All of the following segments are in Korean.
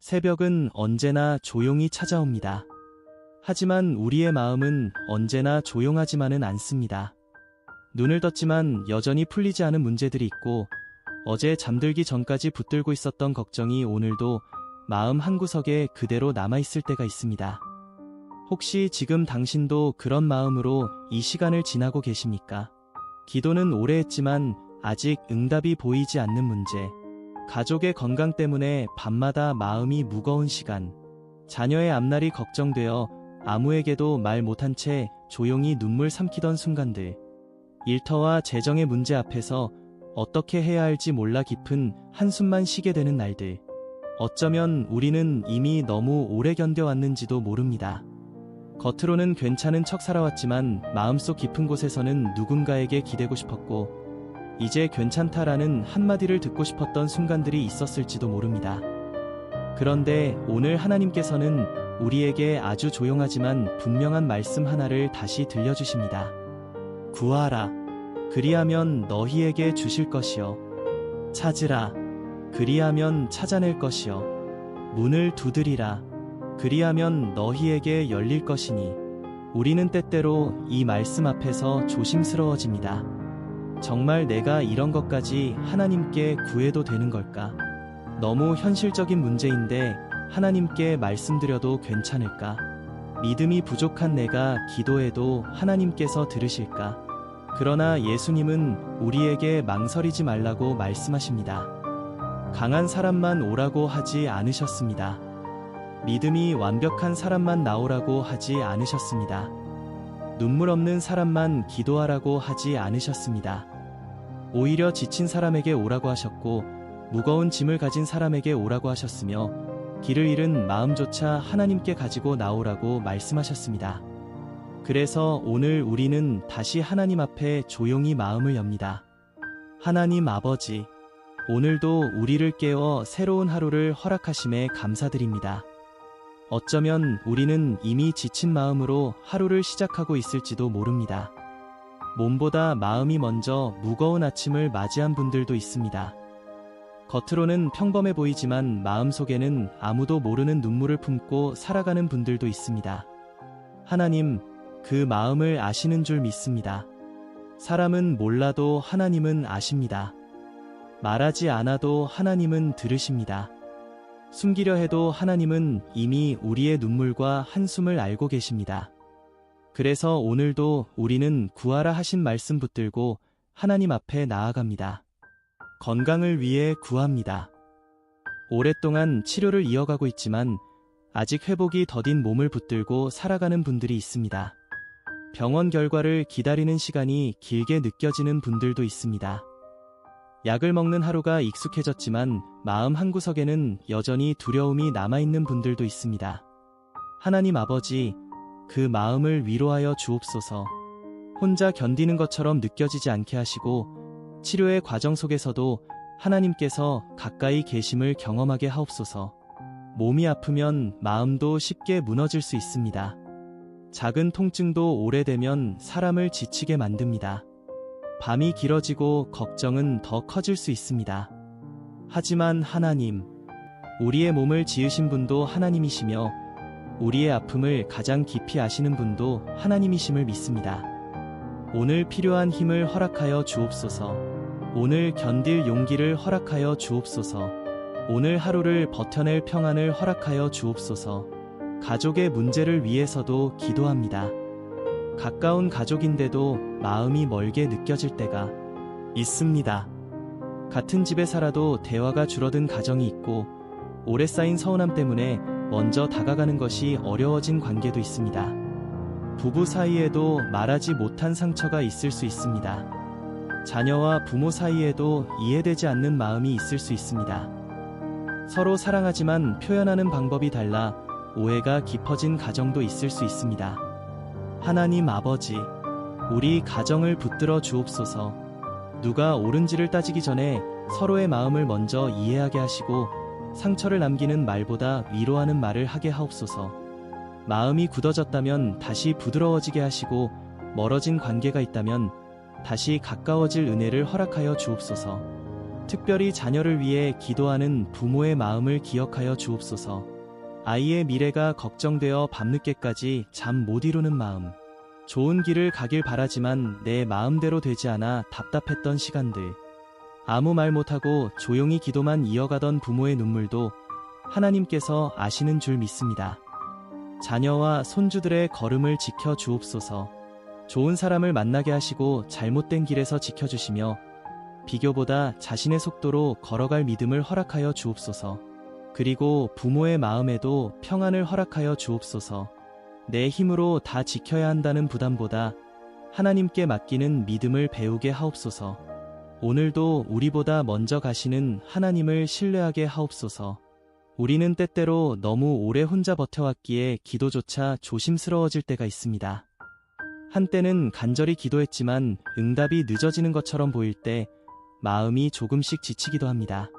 새벽은 언제나 조용히 찾아옵니다. 하지만 우리의 마음은 언제나 조용하지만은 않습니다. 눈을 떴지만 여전히 풀리지 않은 문제들이 있고, 어제 잠들기 전까지 붙들고 있었던 걱정이 오늘도 마음 한구석에 그대로 남아있을 때가 있습니다. 혹시 지금 당신도 그런 마음으로 이 시간을 지나고 계십니까? 기도는 오래 했지만 아직 응답이 보이지 않는 문제, 가족의 건강 때문에 밤마다 마음이 무거운 시간, 자녀의 앞날이 걱정되어 아무에게도 말 못한 채 조용히 눈물 삼키던 순간들, 일터와 재정의 문제 앞에서 어떻게 해야 할지 몰라 깊은 한숨만 쉬게 되는 날들, 어쩌면 우리는 이미 너무 오래 견뎌왔는지도 모릅니다. 겉으로는 괜찮은 척 살아왔지만 마음속 깊은 곳에서는 누군가에게 기대고 싶었고, 이제 괜찮다라는 한마디를 듣고 싶었던 순간들이 있었을지도 모릅니다. 그런데 오늘 하나님께서는 우리에게 아주 조용하지만 분명한 말씀 하나를 다시 들려주십니다. 구하라. 그리하면 너희에게 주실 것이요. 찾으라. 그리하면 찾아낼 것이요. 문을 두드리라. 그리하면 너희에게 열릴 것이니. 우리는 때때로 이 말씀 앞에서 조심스러워집니다. 정말 내가 이런 것까지 하나님께 구해도 되는 걸까? 너무 현실적인 문제인데 하나님께 말씀드려도 괜찮을까? 믿음이 부족한 내가 기도해도 하나님께서 들으실까? 그러나 예수님은 우리에게 망설이지 말라고 말씀하십니다. 강한 사람만 오라고 하지 않으셨습니다. 믿음이 완벽한 사람만 나오라고 하지 않으셨습니다. 눈물 없는 사람만 기도하라고 하지 않으셨습니다. 오히려 지친 사람에게 오라고 하셨고, 무거운 짐을 가진 사람에게 오라고 하셨으며, 길을 잃은 마음조차 하나님께 가지고 나오라고 말씀하셨습니다. 그래서 오늘 우리는 다시 하나님 앞에 조용히 마음을 엽니다. 하나님 아버지, 오늘도 우리를 깨워 새로운 하루를 허락하심에 감사드립니다. 어쩌면 우리는 이미 지친 마음으로 하루를 시작하고 있을지도 모릅니다. 몸보다 마음이 먼저 무거운 아침을 맞이한 분들도 있습니다. 겉으로는 평범해 보이지만 마음속에는 아무도 모르는 눈물을 품고 살아가는 분들도 있습니다. 하나님, 그 마음을 아시는 줄 믿습니다. 사람은 몰라도 하나님은 아십니다. 말하지 않아도 하나님은 들으십니다. 숨기려 해도 하나님은 이미 우리의 눈물과 한숨을 알고 계십니다. 그래서 오늘도 우리는 구하라 하신 말씀 붙들고 하나님 앞에 나아갑니다. 건강을 위해 구합니다. 오랫동안 치료를 이어가고 있지만 아직 회복이 더딘 몸을 붙들고 살아가는 분들이 있습니다. 병원 결과를 기다리는 시간이 길게 느껴지는 분들도 있습니다. 약을 먹는 하루가 익숙해졌지만 마음 한구석에는 여전히 두려움이 남아있는 분들도 있습니다. 하나님 아버지, 그 마음을 위로하여 주옵소서. 혼자 견디는 것처럼 느껴지지 않게 하시고, 치료의 과정 속에서도 하나님께서 가까이 계심을 경험하게 하옵소서. 몸이 아프면 마음도 쉽게 무너질 수 있습니다. 작은 통증도 오래되면 사람을 지치게 만듭니다. 밤이 길어지고 걱정은 더 커질 수 있습니다. 하지만 하나님, 우리의 몸을 지으신 분도 하나님이시며 우리의 아픔을 가장 깊이 아시는 분도 하나님이심을 믿습니다. 오늘 필요한 힘을 허락하여 주옵소서. 오늘 견딜 용기를 허락하여 주옵소서. 오늘 하루를 버텨낼 평안을 허락하여 주옵소서. 가족의 문제를 위해서도 기도합니다. 가까운 가족인데도 마음이 멀게 느껴질 때가 있습니다. 같은 집에 살아도 대화가 줄어든 가정이 있고, 오래 쌓인 서운함 때문에 먼저 다가가는 것이 어려워진 관계도 있습니다. 부부 사이에도 말하지 못한 상처가 있을 수 있습니다. 자녀와 부모 사이에도 이해되지 않는 마음이 있을 수 있습니다. 서로 사랑하지만 표현하는 방법이 달라 오해가 깊어진 가정도 있을 수 있습니다. 하나님 아버지, 우리 가정을 붙들어 주옵소서. 누가 옳은지를 따지기 전에 서로의 마음을 먼저 이해하게 하시고, 상처를 남기는 말보다 위로하는 말을 하게 하옵소서. 마음이 굳어졌다면 다시 부드러워지게 하시고, 멀어진 관계가 있다면 다시 가까워질 은혜를 허락하여 주옵소서. 특별히 자녀를 위해 기도하는 부모의 마음을 기억하여 주옵소서. 아이의 미래가 걱정되어 밤늦게까지 잠 못 이루는 마음. 좋은 길을 가길 바라지만 내 마음대로 되지 않아 답답했던 시간들. 아무 말 못하고 조용히 기도만 이어가던 부모의 눈물도 하나님께서 아시는 줄 믿습니다. 자녀와 손주들의 걸음을 지켜 주옵소서. 좋은 사람을 만나게 하시고 잘못된 길에서 지켜주시며 비교보다 자신의 속도로 걸어갈 믿음을 허락하여 주옵소서. 그리고 부모의 마음에도 평안을 허락하여 주옵소서. 내 힘으로 다 지켜야 한다는 부담보다 하나님께 맡기는 믿음을 배우게 하옵소서. 오늘도 우리보다 먼저 가시는 하나님을 신뢰하게 하옵소서. 우리는 때때로 너무 오래 혼자 버텨왔기에 기도조차 조심스러워질 때가 있습니다. 한때는 간절히 기도했지만 응답이 늦어지는 것처럼 보일 때 마음이 조금씩 지치기도 합니다.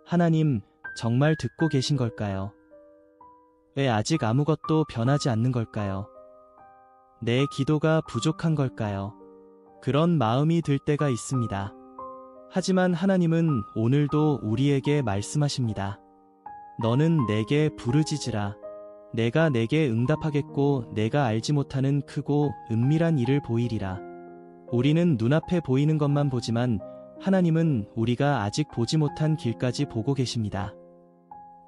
하나님, 정말 듣고 계신 걸까요? 왜 아직 아무것도 변하지 않는 걸까요? 내 기도가 부족한 걸까요? 그런 마음이 들 때가 있습니다. 하지만 하나님은 오늘도 우리에게 말씀하십니다. 너는 내게 부르짖으라. 내가 내게 응답하겠고 내가 알지 못하는 크고 은밀한 일을 보이리라. 우리는 눈앞에 보이는 것만 보지만 하나님은 우리가 아직 보지 못한 길까지 보고 계십니다.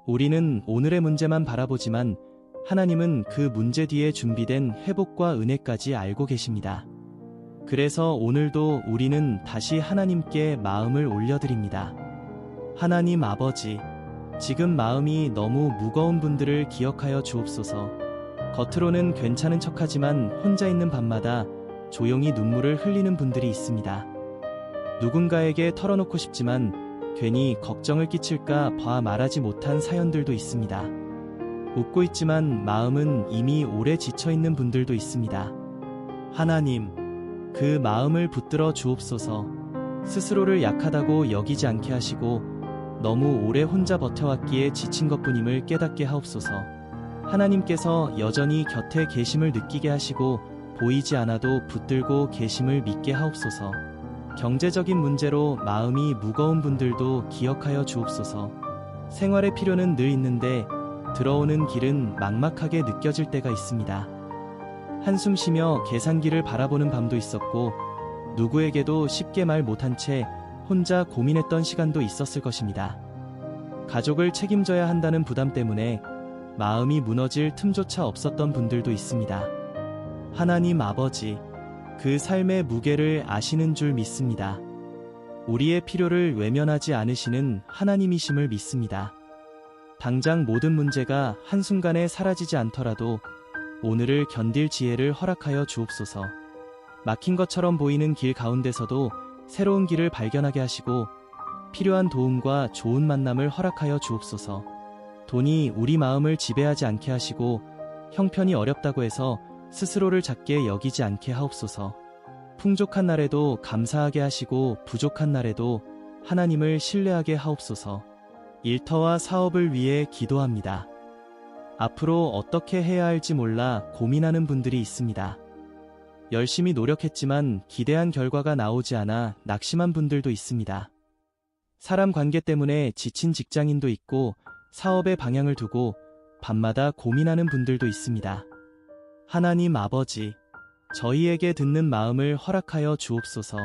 우리는 오늘의 문제만 바라보지만 하나님은 그 문제 뒤에 준비된 회복과 은혜까지 알고 계십니다. 그래서 오늘도 우리는 다시 하나님께 마음을 올려드립니다. 하나님 아버지, 지금 마음이 너무 무거운 분들을 기억하여 주옵소서. 겉으로는 괜찮은 척하지만 혼자 있는 밤마다 조용히 눈물을 흘리는 분들이 있습니다. 누군가에게 털어놓고 싶지만 괜히 걱정을 끼칠까 봐 말하지 못한 사연들도 있습니다. 웃고 있지만 마음은 이미 오래 지쳐있는 분들도 있습니다. 하나님, 그 마음을 붙들어 주옵소서. 스스로를 약하다고 여기지 않게 하시고 너무 오래 혼자 버텨왔기에 지친 것뿐임을 깨닫게 하옵소서. 하나님께서 여전히 곁에 계심을 느끼게 하시고 보이지 않아도 붙들고 계심을 믿게 하옵소서. 경제적인 문제로 마음이 무거운 분들도 기억하여 주옵소서. 생활의 필요는 늘 있는데 들어오는 길은 막막하게 느껴질 때가 있습니다. 한숨 쉬며 계산기를 바라보는 밤도 있었고 누구에게도 쉽게 말 못한 채 혼자 고민했던 시간도 있었을 것입니다. 가족을 책임져야 한다는 부담 때문에 마음이 무너질 틈조차 없었던 분들도 있습니다. 하나님 아버지, 그 삶의 무게를 아시는 줄 믿습니다. 우리의 필요를 외면하지 않으시는 하나님이심을 믿습니다. 당장 모든 문제가 한순간에 사라지지 않더라도 오늘을 견딜 지혜를 허락하여 주옵소서. 막힌 것처럼 보이는 길 가운데서도 새로운 길을 발견하게 하시고 필요한 도움과 좋은 만남을 허락하여 주옵소서. 돈이 우리 마음을 지배하지 않게 하시고 형편이 어렵다고 해서 스스로를 작게 여기지 않게 하옵소서. 풍족한 날에도 감사하게 하시고 부족한 날에도 하나님을 신뢰하게 하옵소서. 일터와 사업을 위해 기도합니다. 앞으로 어떻게 해야 할지 몰라 고민하는 분들이 있습니다. 열심히 노력했지만 기대한 결과가 나오지 않아 낙심한 분들도 있습니다. 사람 관계 때문에 지친 직장인도 있고 사업의 방향을 두고 밤마다 고민하는 분들도 있습니다. 하나님 아버지, 저희에게 듣는 마음을 허락하여 주옵소서.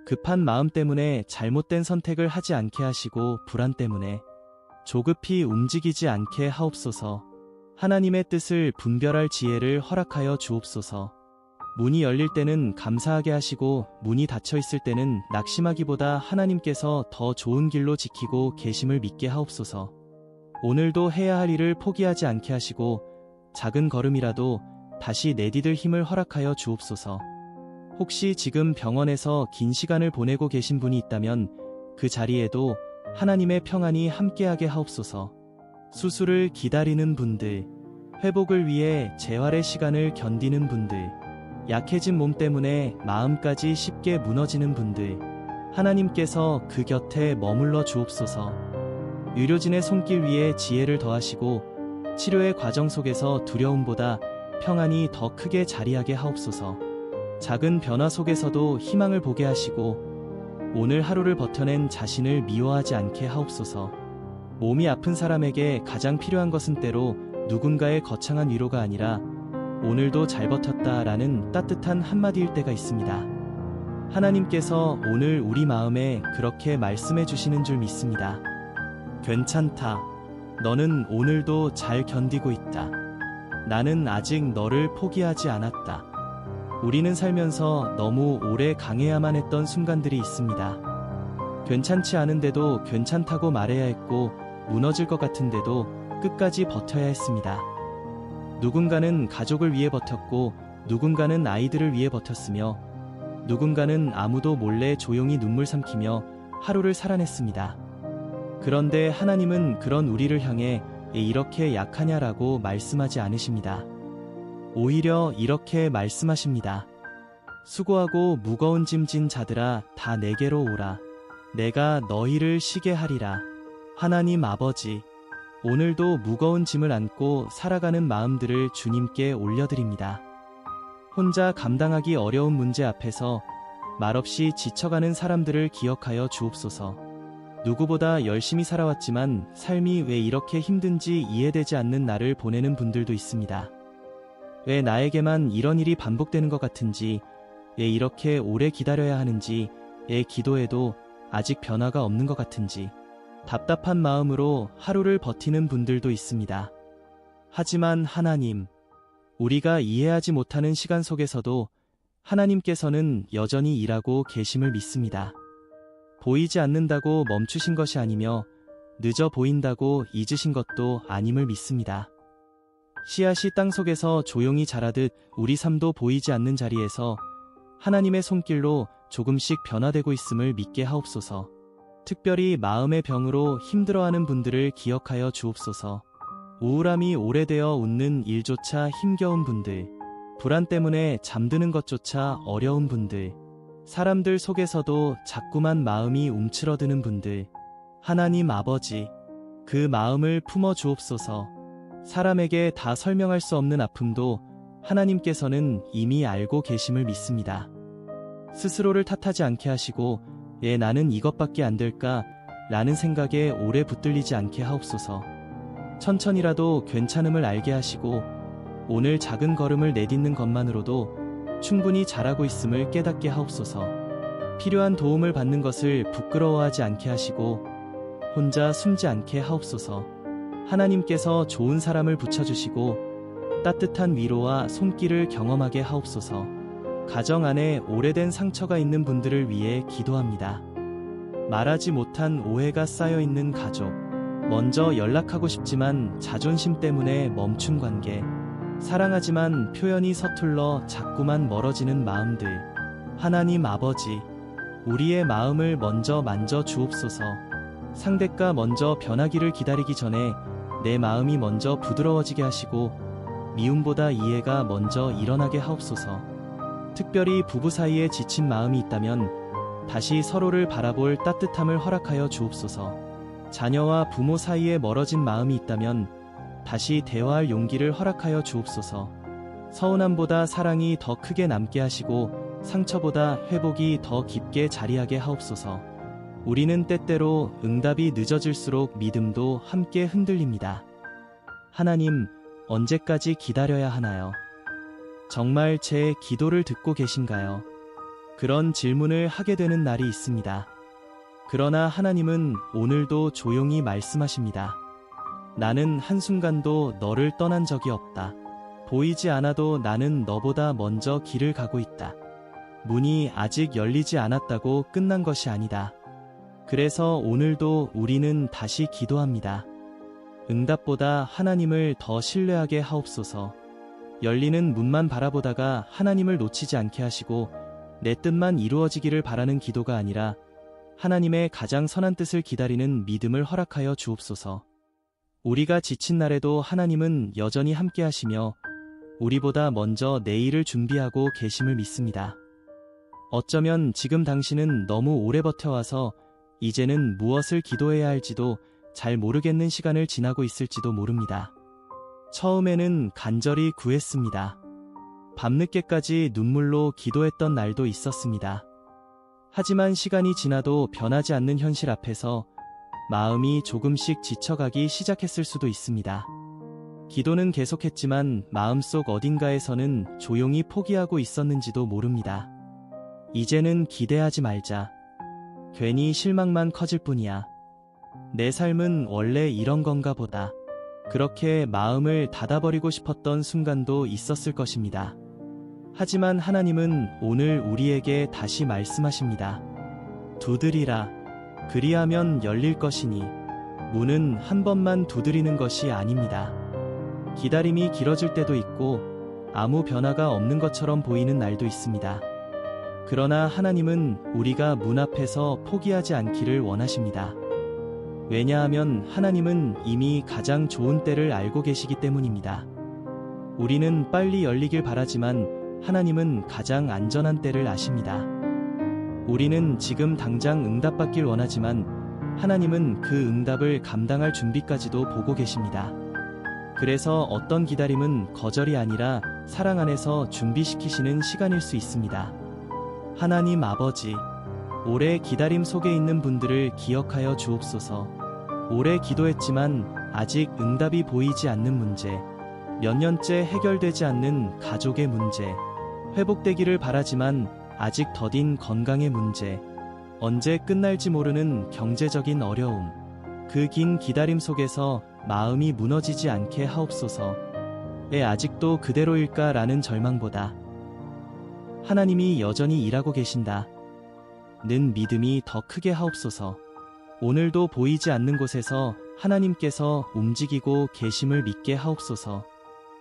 급한 마음 때문에 잘못된 선택을 하지 않게 하시고 불안 때문에 조급히 움직이지 않게 하옵소서. 하나님의 뜻을 분별할 지혜를 허락하여 주옵소서. 문이 열릴 때는 감사하게 하시고 문이 닫혀 있을 때는 낙심하기보다 하나님께서 더 좋은 길로 지키고 계심을 믿게 하옵소서. 오늘도 해야 할 일을 포기하지 않게 하시고 작은 걸음이라도 다시 내디딜 힘을 허락하여 주옵소서. 혹시 지금 병원에서 긴 시간을 보내고 계신 분이 있다면 그 자리에도 하나님의 평안이 함께하게 하옵소서. 수술을 기다리는 분들, 회복을 위해 재활의 시간을 견디는 분들, 약해진 몸 때문에 마음까지 쉽게 무너지는 분들, 하나님께서 그 곁에 머물러 주옵소서. 의료진의 손길 위에 지혜를 더하시고 치료의 과정 속에서 두려움보다 평안이 더 크게 자리하게 하옵소서. 작은 변화 속에서도 희망을 보게 하시고 오늘 하루를 버텨낸 자신을 미워하지 않게 하옵소서. 몸이 아픈 사람에게 가장 필요한 것은 때로 누군가의 거창한 위로가 아니라 오늘도 잘 버텼다라는 따뜻한 한마디일 때가 있습니다. 하나님께서 오늘 우리 마음에 그렇게 말씀해 주시는 줄 믿습니다. 괜찮다. 너는 오늘도 잘 견디고 있다. 나는 아직 너를 포기하지 않았다. 우리는 살면서 너무 오래 강해야만 했던 순간들이 있습니다. 괜찮지 않은데도 괜찮다고 말해야 했고, 무너질 것 같은데도 끝까지 버텨야 했습니다. 누군가는 가족을 위해 버텼고, 누군가는 아이들을 위해 버텼으며, 누군가는 아무도 몰래 조용히 눈물 삼키며 하루를 살아냈습니다. 그런데 하나님은 그런 우리를 향해 이렇게 약하냐라고 말씀하지 않으십니다. 오히려 이렇게 말씀하십니다. 수고하고 무거운 짐 진 자들아 다 내게로 오라. 내가 너희를 쉬게 하리라. 하나님 아버지, 오늘도 무거운 짐을 안고 살아가는 마음들을 주님께 올려드립니다. 혼자 감당하기 어려운 문제 앞에서 말없이 지쳐가는 사람들을 기억하여 주옵소서. 누구보다 열심히 살아왔지만 삶이 왜 이렇게 힘든지 이해되지 않는 나를 보내는 분들도 있습니다. 왜 나에게만 이런 일이 반복되는 것 같은지, 왜 이렇게 오래 기다려야 하는지, 기도해도 아직 변화가 없는 것 같은지 답답한 마음으로 하루를 버티는 분들도 있습니다. 하지만 하나님, 우리가 이해하지 못하는 시간 속에서도 하나님께서는 여전히 일하고 계심을 믿습니다. 보이지 않는다고 멈추신 것이 아니며 늦어 보인다고 잊으신 것도 아님을 믿습니다. 씨앗이 땅속에서 조용히 자라듯 우리 삶도 보이지 않는 자리에서 하나님의 손길로 조금씩 변화되고 있음을 믿게 하옵소서. 특별히 마음의 병으로 힘들어하는 분들을 기억하여 주옵소서. 우울함이 오래되어 웃는 일조차 힘겨운 분들, 불안 때문에 잠드는 것조차 어려운 분들, 사람들 속에서도 자꾸만 마음이 움츠러드는 분들, 하나님 아버지, 그 마음을 품어 주옵소서. 사람에게 다 설명할 수 없는 아픔도 하나님께서는 이미 알고 계심을 믿습니다. 스스로를 탓하지 않게 하시고, 나는 이것밖에 안 될까? 라는 생각에 오래 붙들리지 않게 하옵소서. 천천히라도 괜찮음을 알게 하시고, 오늘 작은 걸음을 내딛는 것만으로도 충분히 잘하고 있음을 깨닫게 하옵소서. 필요한 도움을 받는 것을 부끄러워하지 않게 하시고, 혼자 숨지 않게 하옵소서. 하나님께서 좋은 사람을 붙여주시고, 따뜻한 위로와 손길을 경험하게 하옵소서. 가정 안에 오래된 상처가 있는 분들을 위해 기도합니다. 말하지 못한 오해가 쌓여 있는 가족, 먼저 연락하고 싶지만 자존심 때문에 멈춘 관계, 사랑하지만 표현이 서툴러 자꾸만 멀어지는 마음들, 하나님 아버지, 우리의 마음을 먼저 만져 주옵소서. 상대가 먼저 변하기를 기다리기 전에 내 마음이 먼저 부드러워지게 하시고, 미움보다 이해가 먼저 일어나게 하옵소서. 특별히 부부 사이에 지친 마음이 있다면 다시 서로를 바라볼 따뜻함을 허락하여 주옵소서. 자녀와 부모 사이에 멀어진 마음이 있다면 다시 대화할 용기를 허락하여 주옵소서. 서운함보다 사랑이 더 크게 남게 하시고, 상처보다 회복이 더 깊게 자리하게 하옵소서. 우리는 때때로 응답이 늦어질수록 믿음도 함께 흔들립니다. 하나님, 언제까지 기다려야 하나요? 정말 제 기도를 듣고 계신가요? 그런 질문을 하게 되는 날이 있습니다. 그러나 하나님은 오늘도 조용히 말씀하십니다. 나는 한순간도 너를 떠난 적이 없다. 보이지 않아도 나는 너보다 먼저 길을 가고 있다. 문이 아직 열리지 않았다고 끝난 것이 아니다. 그래서 오늘도 우리는 다시 기도합니다. 응답보다 하나님을 더 신뢰하게 하옵소서. 열리는 문만 바라보다가 하나님을 놓치지 않게 하시고, 내 뜻만 이루어지기를 바라는 기도가 아니라 하나님의 가장 선한 뜻을 기다리는 믿음을 허락하여 주옵소서. 우리가 지친 날에도 하나님은 여전히 함께 하시며 우리보다 먼저 내일을 준비하고 계심을 믿습니다. 어쩌면 지금 당신은 너무 오래 버텨와서 이제는 무엇을 기도해야 할지도 잘 모르겠는 시간을 지나고 있을지도 모릅니다. 처음에는 간절히 구했습니다. 밤늦게까지 눈물로 기도했던 날도 있었습니다. 하지만 시간이 지나도 변하지 않는 현실 앞에서 마음이 조금씩 지쳐가기 시작했을 수도 있습니다. 기도는 계속했지만 마음속 어딘가에서는 조용히 포기하고 있었는지도 모릅니다. 이제는 기대하지 말자. 괜히 실망만 커질 뿐이야. 내 삶은 원래 이런 건가 보다. 그렇게 마음을 닫아버리고 싶었던 순간도 있었을 것입니다. 하지만 하나님은 오늘 우리에게 다시 말씀하십니다. 두드리라. 그리하면 열릴 것이니 문은 한 번만 두드리는 것이 아닙니다. 기다림이 길어질 때도 있고 아무 변화가 없는 것처럼 보이는 날도 있습니다. 그러나 하나님은 우리가 문 앞에서 포기하지 않기를 원하십니다. 왜냐하면 하나님은 이미 가장 좋은 때를 알고 계시기 때문입니다. 우리는 빨리 열리길 바라지만 하나님은 가장 안전한 때를 아십니다. 우리는 지금 당장 응답받길 원하지만 하나님은 그 응답을 감당할 준비까지도 보고 계십니다. 그래서 어떤 기다림은 거절이 아니라 사랑 안에서 준비시키시는 시간일 수 있습니다. 하나님 아버지, 오래 기다림 속에 있는 분들을 기억하여 주옵소서. 오래 기도했지만 아직 응답이 보이지 않는 문제, 몇 년째 해결되지 않는 가족의 문제, 회복되기를 바라지만 아직 더딘 건강의 문제, 언제 끝날지 모르는 경제적인 어려움, 그 긴 기다림 속에서 마음이 무너지지 않게 하옵소서. 왜 아직도 그대로일까 라는 절망보다 하나님이 여전히 일하고 계신다 는 믿음이 더 크게 하옵소서. 오늘도 보이지 않는 곳에서 하나님께서 움직이고 계심을 믿게 하옵소서.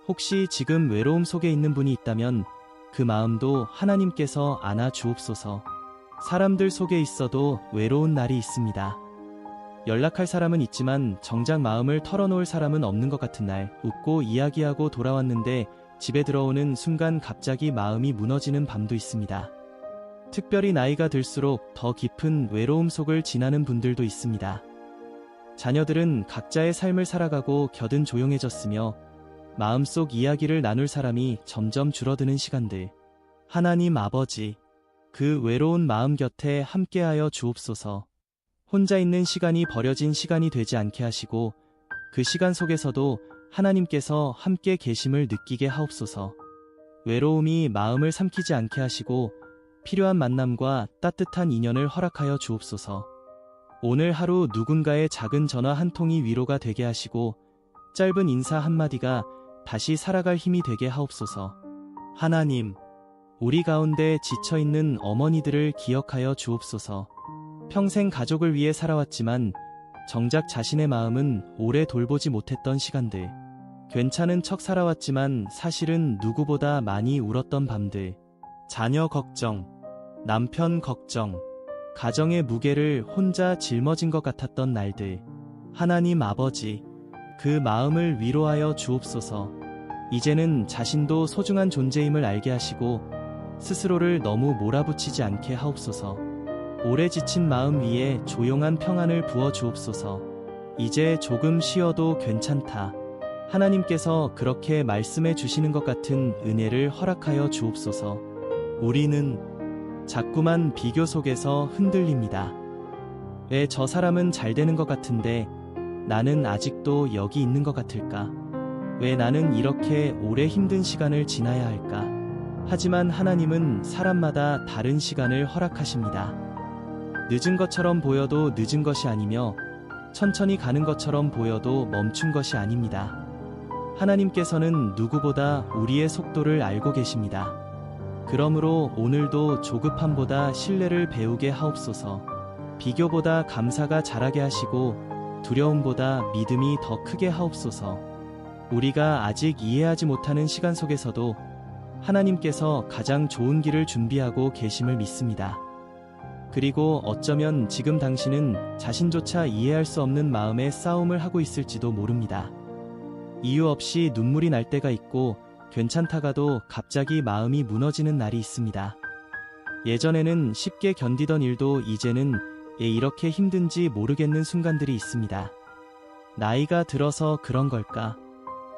혹시 지금 외로움 속에 있는 분이 있다면 그 마음도 하나님께서 안아 주옵소서. 사람들 속에 있어도 외로운 날이 있습니다. 연락할 사람은 있지만 정작 마음을 털어놓을 사람은 없는 것 같은 날, 웃고 이야기하고 돌아왔는데 집에 들어오는 순간 갑자기 마음이 무너지는 밤도 있습니다. 특별히 나이가 들수록 더 깊은 외로움 속을 지나는 분들도 있습니다. 자녀들은 각자의 삶을 살아가고 곁은 조용해졌으며 마음속 이야기를 나눌 사람이 점점 줄어드는 시간들. 하나님 아버지, 그 외로운 마음 곁에 함께하여 주옵소서. 혼자 있는 시간이 버려진 시간이 되지 않게 하시고 그 시간 속에서도 하나님께서 함께 계심을 느끼게 하옵소서. 외로움이 마음을 삼키지 않게 하시고 필요한 만남과 따뜻한 인연을 허락하여 주옵소서. 오늘 하루 누군가의 작은 전화 한 통이 위로가 되게 하시고 짧은 인사 한마디가 다시 살아갈 힘이 되게 하옵소서. 하나님, 우리 가운데 지쳐있는 어머니들을 기억하여 주옵소서. 평생 가족을 위해 살아왔지만 정작 자신의 마음은 오래 돌보지 못했던 시간들. 괜찮은 척 살아왔지만 사실은 누구보다 많이 울었던 밤들. 자녀 걱정, 남편 걱정, 가정의 무게를 혼자 짊어진 것 같았던 날들. 하나님 아버지, 그 마음을 위로하여 주옵소서. 이제는 자신도 소중한 존재임을 알게 하시고 스스로를 너무 몰아붙이지 않게 하옵소서. 오래 지친 마음 위에 조용한 평안을 부어 주옵소서. 이제 조금 쉬어도 괜찮다. 하나님께서 그렇게 말씀해 주시는 것 같은 은혜를 허락하여 주옵소서. 우리는 자꾸만 비교 속에서 흔들립니다. 왜 저 사람은 잘 되는 것 같은데 나는 아직도 여기 있는 것 같을까? 왜 나는 이렇게 오래 힘든 시간을 지나야 할까? 하지만 하나님은 사람마다 다른 시간을 허락하십니다. 늦은 것처럼 보여도 늦은 것이 아니며 천천히 가는 것처럼 보여도 멈춘 것이 아닙니다. 하나님께서는 누구보다 우리의 속도를 알고 계십니다. 그러므로 오늘도 조급함보다 신뢰를 배우게 하옵소서. 비교보다 감사가 자라게 하시고 두려움보다 믿음이 더 크게 하옵소서. 우리가 아직 이해하지 못하는 시간 속에서도 하나님께서 가장 좋은 길을 준비하고 계심을 믿습니다. 그리고 어쩌면 지금 당신은 자신조차 이해할 수 없는 마음의 싸움을 하고 있을지도 모릅니다. 이유 없이 눈물이 날 때가 있고 괜찮다가도 갑자기 마음이 무너지는 날이 있습니다. 예전에는 쉽게 견디던 일도 이제는 왜 이렇게 힘든지 모르겠는 순간들이 있습니다. 나이가 들어서 그런 걸까?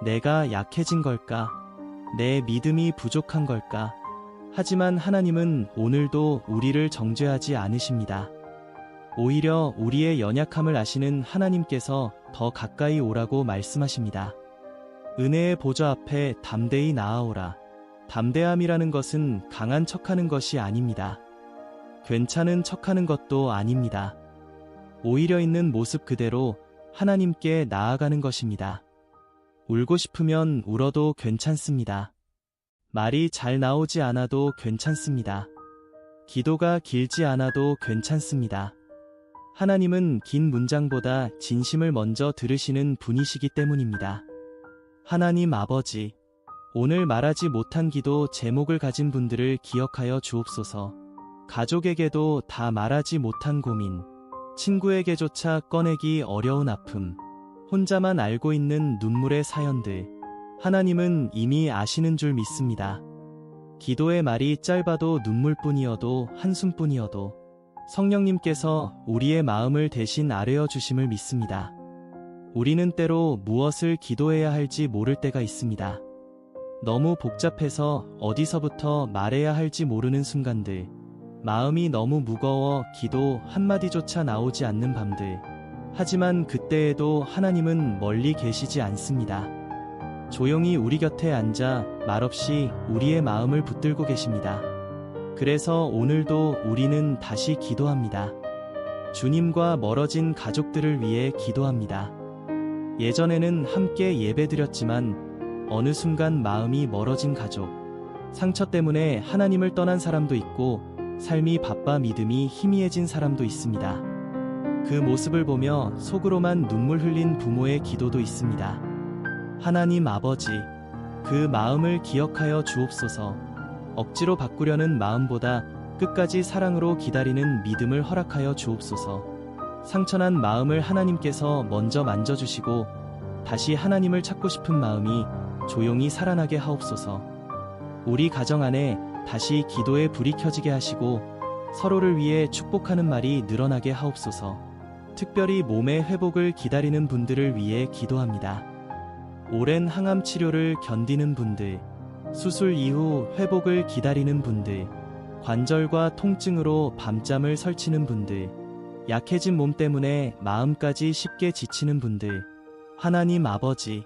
내가 약해진 걸까? 내 믿음이 부족한 걸까? 하지만 하나님은 오늘도 우리를 정죄하지 않으십니다. 오히려 우리의 연약함을 아시는 하나님께서 더 가까이 오라고 말씀하십니다. 은혜의 보좌 앞에 담대히 나아오라. 담대함이라는 것은 강한 척하는 것이 아닙니다. 괜찮은 척하는 것도 아닙니다. 오히려 있는 모습 그대로 하나님께 나아가는 것입니다. 울고 싶으면 울어도 괜찮습니다. 말이 잘 나오지 않아도 괜찮습니다. 기도가 길지 않아도 괜찮습니다. 하나님은 긴 문장보다 진심을 먼저 들으시는 분이시기 때문입니다. 하나님 아버지, 오늘 말하지 못한 기도 제목을 가진 분들을 기억하여 주옵소서. 가족에게도 다 말하지 못한 고민, 친구에게조차 꺼내기 어려운 아픔, 혼자만 알고 있는 눈물의 사연들, 하나님은 이미 아시는 줄 믿습니다. 기도의 말이 짧아도 눈물뿐이어도 한숨뿐이어도 성령님께서 우리의 마음을 대신 아뢰어 주심을 믿습니다. 우리는 때로 무엇을 기도해야 할지 모를 때가 있습니다. 너무 복잡해서 어디서부터 말해야 할지 모르는 순간들, 마음이 너무 무거워 기도 한마디조차 나오지 않는 밤들, 하지만 그때에도 하나님은 멀리 계시지 않습니다. 조용히 우리 곁에 앉아 말없이 우리의 마음을 붙들고 계십니다. 그래서 오늘도 우리는 다시 기도합니다. 주님과 멀어진 가족들을 위해 기도합니다. 예전에는 함께 예배드렸지만 어느 순간 마음이 멀어진 가족, 상처 때문에 하나님을 떠난 사람도 있고 삶이 바빠 믿음이 희미해진 사람도 있습니다. 그 모습을 보며 속으로만 눈물 흘린 부모의 기도도 있습니다. 하나님 아버지, 그 마음을 기억하여 주옵소서. 억지로 바꾸려는 마음보다 끝까지 사랑으로 기다리는 믿음을 허락하여 주옵소서. 상처난 마음을 하나님께서 먼저 만져주시고 다시 하나님을 찾고 싶은 마음이 조용히 살아나게 하옵소서. 우리 가정 안에 다시 기도의 불이 켜지게 하시고 서로를 위해 축복하는 말이 늘어나게 하옵소서. 특별히 몸의 회복을 기다리는 분들을 위해 기도합니다. 오랜 항암 치료를 견디는 분들, 수술 이후 회복을 기다리는 분들, 관절과 통증으로 밤잠을 설치는 분들, 약해진 몸 때문에 마음까지 쉽게 지치는 분들, 하나님 아버지,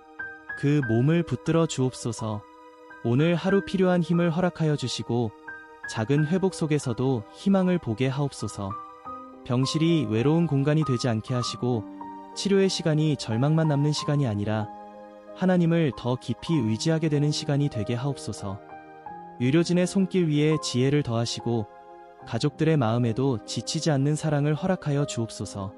그 몸을 붙들어 주옵소서. 오늘 하루 필요한 힘을 허락하여 주시고 작은 회복 속에서도 희망을 보게 하옵소서. 병실이 외로운 공간이 되지 않게 하시고 치료의 시간이 절망만 남는 시간이 아니라 하나님을 더 깊이 의지하게 되는 시간이 되게 하옵소서. 의료진의 손길 위에 지혜를 더하시고 가족들의 마음에도 지치지 않는 사랑을 허락하여 주옵소서.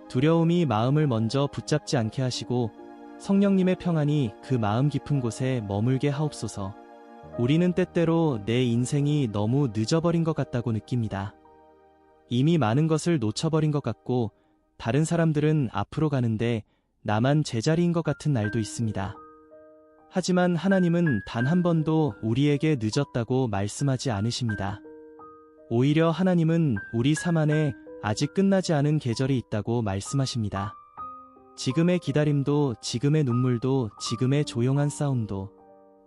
두려움이 마음을 먼저 붙잡지 않게 하시고 성령님의 평안이 그 마음 깊은 곳에 머물게 하옵소서. 우리는 때때로 내 인생이 너무 늦어버린 것 같다고 느낍니다. 이미 많은 것을 놓쳐버린 것 같고 다른 사람들은 앞으로 가는데 나만 제자리인 것 같은 날도 있습니다. 하지만 하나님은 단 한 번도 우리에게 늦었다고 말씀하지 않으십니다. 오히려 하나님은 우리 삶 안에 아직 끝나지 않은 계절이 있다고 말씀하십니다. 지금의 기다림도, 지금의 눈물도, 지금의 조용한 싸움도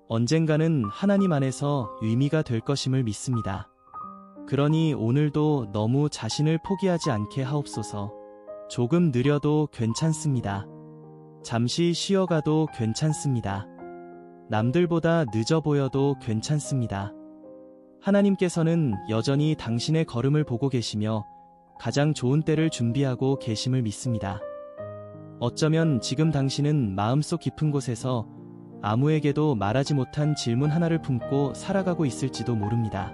언젠가는 하나님 안에서 의미가 될 것임을 믿습니다. 그러니 오늘도 너무 자신을 포기하지 않게 하옵소서. 조금 느려도 괜찮습니다. 잠시 쉬어가도 괜찮습니다. 남들보다 늦어 보여도 괜찮습니다. 하나님께서는 여전히 당신의 걸음을 보고 계시며 가장 좋은 때를 준비하고 계심을 믿습니다. 어쩌면 지금 당신은 마음속 깊은 곳에서 아무에게도 말하지 못한 질문 하나를 품고 살아가고 있을지도 모릅니다.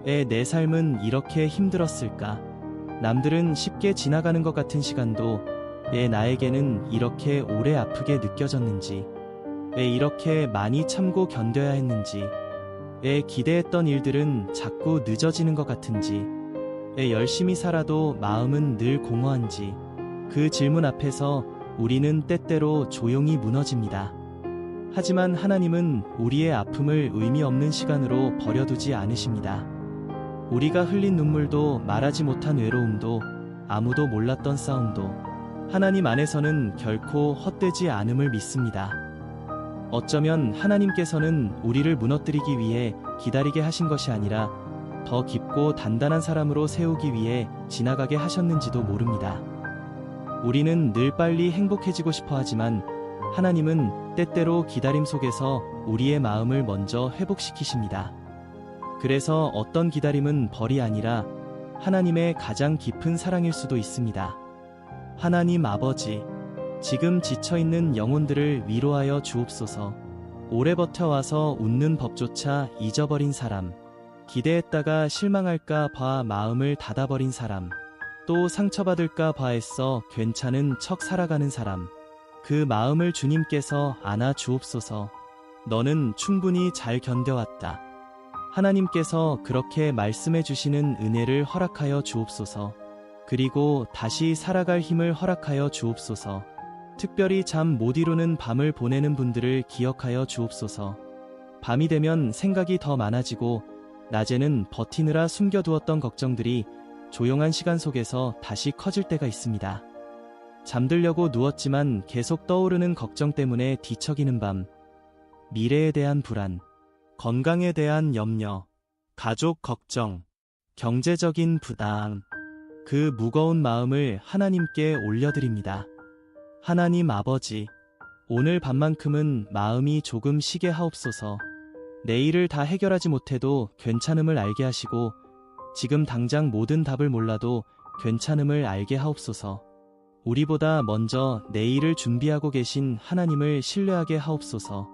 왜 내 삶은 이렇게 힘들었을까? 남들은 쉽게 지나가는 것 같은 시간도 왜 나에게는 이렇게 오래 아프게 느껴졌는지, 왜 이렇게 많이 참고 견뎌야 했는지, 왜 기대했던 일들은 자꾸 늦어지는 것 같은지, 왜 열심히 살아도 마음은 늘 공허한지, 그 질문 앞에서 우리는 때때로 조용히 무너집니다. 하지만 하나님은 우리의 아픔을 의미 없는 시간으로 버려두지 않으십니다. 우리가 흘린 눈물도, 말하지 못한 외로움도, 아무도 몰랐던 싸움도 하나님 안에서는 결코 헛되지 않음을 믿습니다. 어쩌면 하나님께서는 우리를 무너뜨리기 위해 기다리게 하신 것이 아니라 더 깊고 단단한 사람으로 세우기 위해 지나가게 하셨는지도 모릅니다. 우리는 늘 빨리 행복해지고 싶어 하지만 하나님은 때때로 기다림 속에서 우리의 마음을 먼저 회복시키십니다. 그래서 어떤 기다림은 벌이 아니라 하나님의 가장 깊은 사랑일 수도 있습니다. 하나님 아버지, 지금 지쳐있는 영혼들을 위로하여 주옵소서. 오래 버텨와서 웃는 법조차 잊어버린 사람, 기대했다가 실망할까 봐 마음을 닫아버린 사람, 또 상처받을까 봐 애써 괜찮은 척 살아가는 사람, 그 마음을 주님께서 안아 주옵소서. 너는 충분히 잘 견뎌왔다. 하나님께서 그렇게 말씀해 주시는 은혜를 허락하여 주옵소서. 그리고 다시 살아갈 힘을 허락하여 주옵소서. 특별히 잠 못 이루는 밤을 보내는 분들을 기억하여 주옵소서. 밤이 되면 생각이 더 많아지고 낮에는 버티느라 숨겨두었던 걱정들이 조용한 시간 속에서 다시 커질 때가 있습니다. 잠들려고 누웠지만 계속 떠오르는 걱정 때문에 뒤척이는 밤, 미래에 대한 불안, 건강에 대한 염려, 가족 걱정, 경제적인 부담, 그 무거운 마음을 하나님께 올려드립니다. 하나님 아버지, 오늘 밤만큼은 마음이 조금 쉬게 하옵소서. 내일을 다 해결하지 못해도 괜찮음을 알게 하시고 지금 당장 모든 답을 몰라도 괜찮음을 알게 하옵소서. 우리보다 먼저 내일을 준비하고 계신 하나님을 신뢰하게 하옵소서.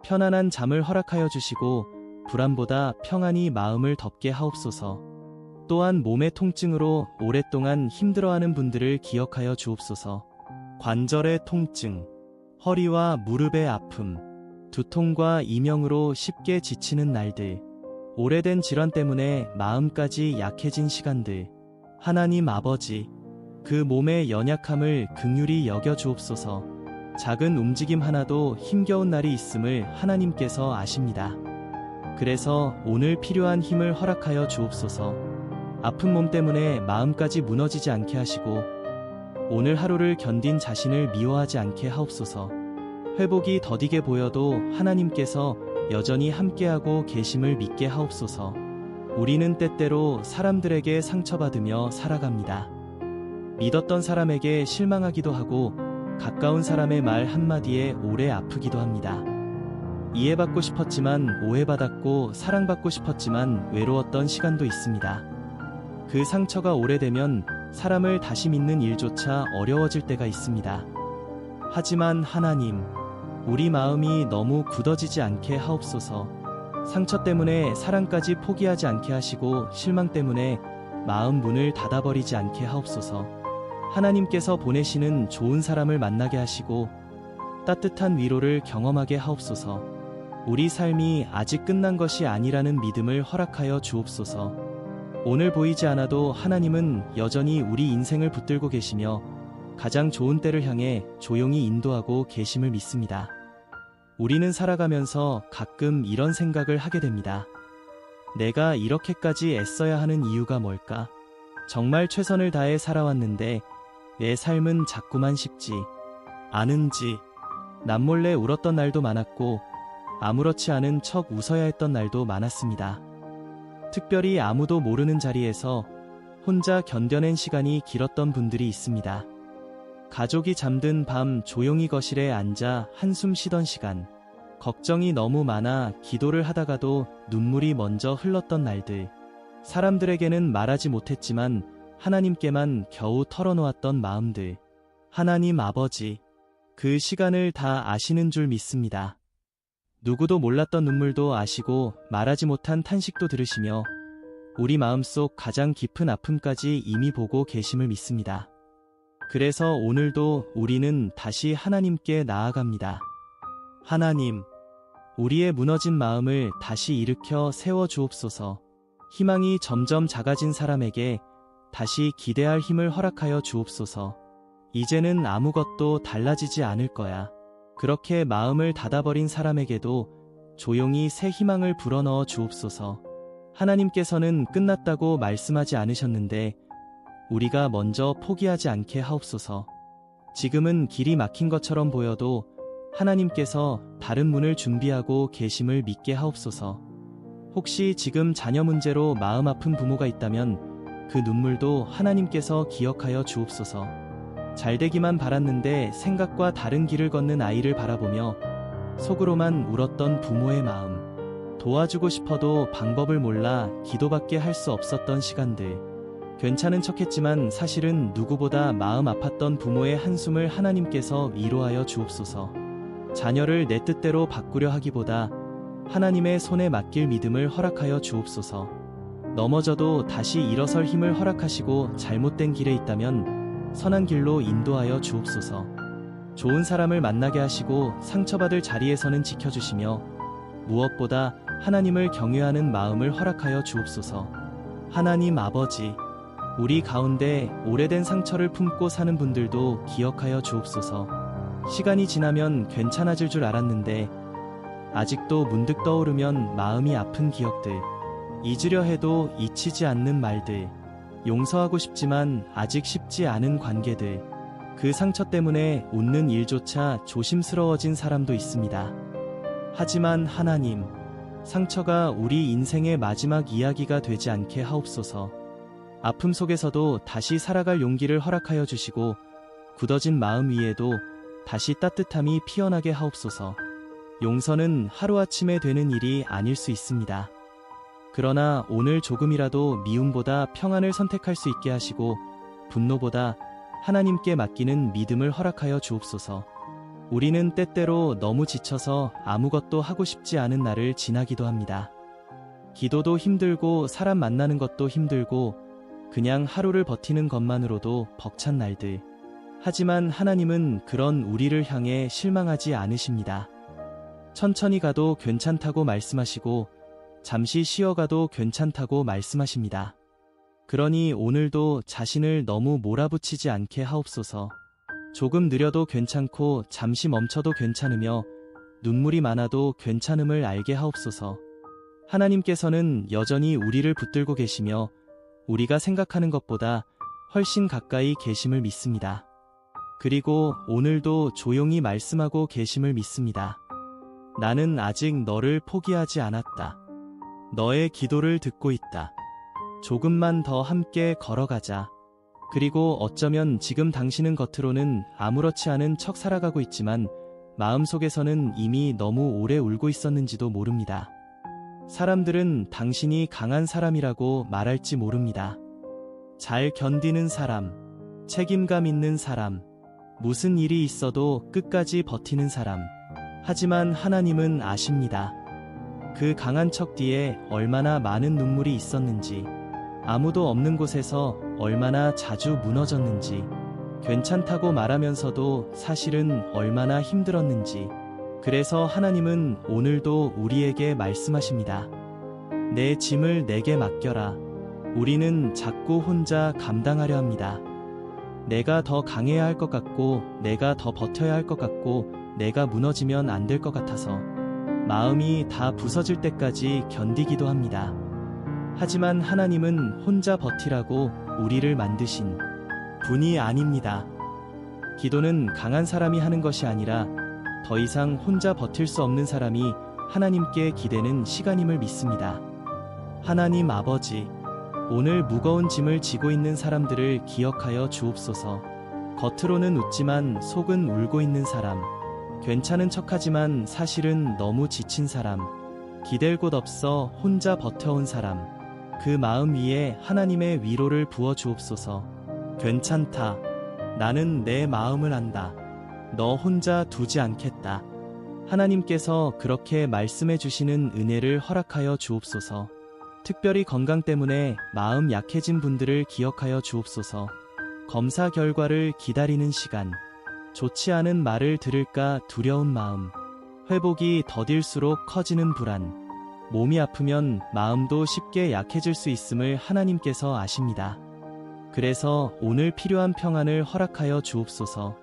편안한 잠을 허락하여 주시고 불안보다 평안히 마음을 덮게 하옵소서. 또한 몸의 통증으로 오랫동안 힘들어하는 분들을 기억하여 주옵소서. 관절의 통증, 허리와 무릎의 아픔, 두통과 이명으로 쉽게 지치는 날들, 오래된 질환 때문에 마음까지 약해진 시간들, 하나님 아버지, 그 몸의 연약함을 긍휼히 여겨 주옵소서. 작은 움직임 하나도 힘겨운 날이 있음을 하나님께서 아십니다. 그래서 오늘 필요한 힘을 허락하여 주옵소서. 아픈 몸 때문에 마음까지 무너지지 않게 하시고 오늘 하루를 견딘 자신을 미워하지 않게 하옵소서. 회복이 더디게 보여도 하나님께서 여전히 함께하고 계심을 믿게 하옵소서. 우리는 때때로 사람들에게 상처받으며 살아갑니다. 믿었던 사람에게 실망하기도 하고 가까운 사람의 말 한마디에 오래 아프기도 합니다. 이해받고 싶었지만 오해받았고 사랑받고 싶었지만 외로웠던 시간도 있습니다. 그 상처가 오래되면 사람을 다시 믿는 일조차 어려워질 때가 있습니다. 하지만 하나님, 우리 마음이 너무 굳어지지 않게 하옵소서. 상처 때문에 사랑까지 포기하지 않게 하시고 실망 때문에 마음 문을 닫아버리지 않게 하옵소서. 하나님께서 보내시는 좋은 사람을 만나게 하시고 따뜻한 위로를 경험하게 하옵소서. 우리 삶이 아직 끝난 것이 아니라는 믿음을 허락하여 주옵소서. 오늘 보이지 않아도 하나님은 여전히 우리 인생을 붙들고 계시며 가장 좋은 때를 향해 조용히 인도하고 계심을 믿습니다. 우리는 살아가면서 가끔 이런 생각을 하게 됩니다. 내가 이렇게까지 애써야 하는 이유가 뭘까? 정말 최선을 다해 살아왔는데 내 삶은 자꾸만 쉽지 않은지. 남몰래 울었던 날도 많았고 아무렇지 않은 척 웃어야 했던 날도 많았습니다. 특별히 아무도 모르는 자리에서 혼자 견뎌낸 시간이 길었던 분들이 있습니다. 가족이 잠든 밤 조용히 거실에 앉아 한숨 쉬던 시간, 걱정이 너무 많아 기도를 하다가도 눈물이 먼저 흘렀던 날들, 사람들에게는 말하지 못했지만 하나님께만 겨우 털어놓았던 마음들. 하나님 아버지, 그 시간을 다 아시는 줄 믿습니다. 누구도 몰랐던 눈물도 아시고 말하지 못한 탄식도 들으시며 우리 마음속 가장 깊은 아픔까지 이미 보고 계심을 믿습니다. 그래서 오늘도 우리는 다시 하나님께 나아갑니다. 하나님, 우리의 무너진 마음을 다시 일으켜 세워 주옵소서. 희망이 점점 작아진 사람에게 다시 기대할 힘을 허락하여 주옵소서. 이제는 아무것도 달라지지 않을 거야. 그렇게 마음을 닫아버린 사람에게도 조용히 새 희망을 불어넣어 주옵소서. 하나님께서는 끝났다고 말씀하지 않으셨는데 우리가 먼저 포기하지 않게 하옵소서. 지금은 길이 막힌 것처럼 보여도 하나님께서 다른 문을 준비하고 계심을 믿게 하옵소서. 혹시 지금 자녀 문제로 마음 아픈 부모가 있다면 그 눈물도 하나님께서 기억하여 주옵소서. 잘되기만 바랐는데 생각과 다른 길을 걷는 아이를 바라보며 속으로만 울었던 부모의 마음, 도와주고 싶어도 방법을 몰라 기도밖에 할 수 없었던 시간들, 괜찮은 척했지만 사실은 누구보다 마음 아팠던 부모의 한숨을 하나님께서 위로하여 주옵소서. 자녀를 내 뜻대로 바꾸려 하기보다 하나님의 손에 맡길 믿음을 허락하여 주옵소서. 넘어져도 다시 일어설 힘을 허락하시고 잘못된 길에 있다면 선한 길로 인도하여 주옵소서. 좋은 사람을 만나게 하시고 상처받을 자리에서는 지켜주시며 무엇보다 하나님을 경외하는 마음을 허락하여 주옵소서. 하나님 아버지, 우리 가운데 오래된 상처를 품고 사는 분들도 기억하여 주옵소서. 시간이 지나면 괜찮아질 줄 알았는데 아직도 문득 떠오르면 마음이 아픈 기억들, 잊으려 해도 잊히지 않는 말들, 용서하고 싶지만 아직 쉽지 않은 관계들, 그 상처 때문에 웃는 일조차 조심스러워진 사람도 있습니다. 하지만 하나님, 상처가 우리 인생의 마지막 이야기가 되지 않게 하옵소서. 아픔 속에서도 다시 살아갈 용기를 허락하여 주시고 굳어진 마음 위에도 다시 따뜻함이 피어나게 하옵소서. 용서는 하루아침에 되는 일이 아닐 수 있습니다. 그러나 오늘 조금이라도 미움보다 평안을 선택할 수 있게 하시고 분노보다 하나님께 맡기는 믿음을 허락하여 주옵소서. 우리는 때때로 너무 지쳐서 아무것도 하고 싶지 않은 날을 지나기도 합니다. 기도도 힘들고 사람 만나는 것도 힘들고 그냥 하루를 버티는 것만으로도 벅찬 날들. 하지만 하나님은 그런 우리를 향해 실망하지 않으십니다. 천천히 가도 괜찮다고 말씀하시고 잠시 쉬어가도 괜찮다고 말씀하십니다. 그러니 오늘도 자신을 너무 몰아붙이지 않게 하옵소서. 조금 느려도 괜찮고 잠시 멈춰도 괜찮으며 눈물이 많아도 괜찮음을 알게 하옵소서. 하나님께서는 여전히 우리를 붙들고 계시며 우리가 생각하는 것보다 훨씬 가까이 계심을 믿습니다. 그리고 오늘도 조용히 말씀하고 계심을 믿습니다. 나는 아직 너를 포기하지 않았다. 너의 기도를 듣고 있다. 조금만 더 함께 걸어가자. 그리고 어쩌면 지금 당신은 겉으로는 아무렇지 않은 척 살아가고 있지만 마음속에서는 이미 너무 오래 울고 있었는지도 모릅니다. 사람들은 당신이 강한 사람이라고 말할지 모릅니다. 잘 견디는 사람, 책임감 있는 사람, 무슨 일이 있어도 끝까지 버티는 사람. 하지만 하나님은 아십니다. 그 강한 척 뒤에 얼마나 많은 눈물이 있었는지, 아무도 없는 곳에서 얼마나 자주 무너졌는지, 괜찮다고 말하면서도 사실은 얼마나 힘들었는지. 그래서 하나님은 오늘도 우리에게 말씀하십니다. 내 짐을 내게 맡겨라. 우리는 자꾸 혼자 감당하려 합니다. 내가 더 강해야 할 것 같고, 내가 더 버텨야 할 것 같고, 내가 무너지면 안 될 것 같아서 마음이 다 부서질 때까지 견디기도 합니다. 하지만 하나님은 혼자 버티라고 우리를 만드신 분이 아닙니다. 기도는 강한 사람이 하는 것이 아니라 더 이상 혼자 버틸 수 없는 사람이 하나님께 기대는 시간임을 믿습니다. 하나님 아버지, 오늘 무거운 짐을 지고 있는 사람들을 기억하여 주옵소서. 겉으로는 웃지만 속은 울고 있는 사람, 괜찮은 척하지만 사실은 너무 지친 사람, 기댈 곳 없어 혼자 버텨온 사람, 그 마음 위에 하나님의 위로를 부어 주옵소서. 괜찮다. 나는 내 마음을 안다. 너 혼자 두지 않겠다. 하나님께서 그렇게 말씀해 주시는 은혜를 허락하여 주옵소서. 특별히 건강 때문에 마음 약해진 분들을 기억하여 주옵소서. 검사 결과를 기다리는 시간, 좋지 않은 말을 들을까 두려운 마음, 회복이 더딜수록 커지는 불안, 몸이 아프면 마음도 쉽게 약해질 수 있음을 하나님께서 아십니다. 그래서 오늘 필요한 평안을 허락하여 주옵소서.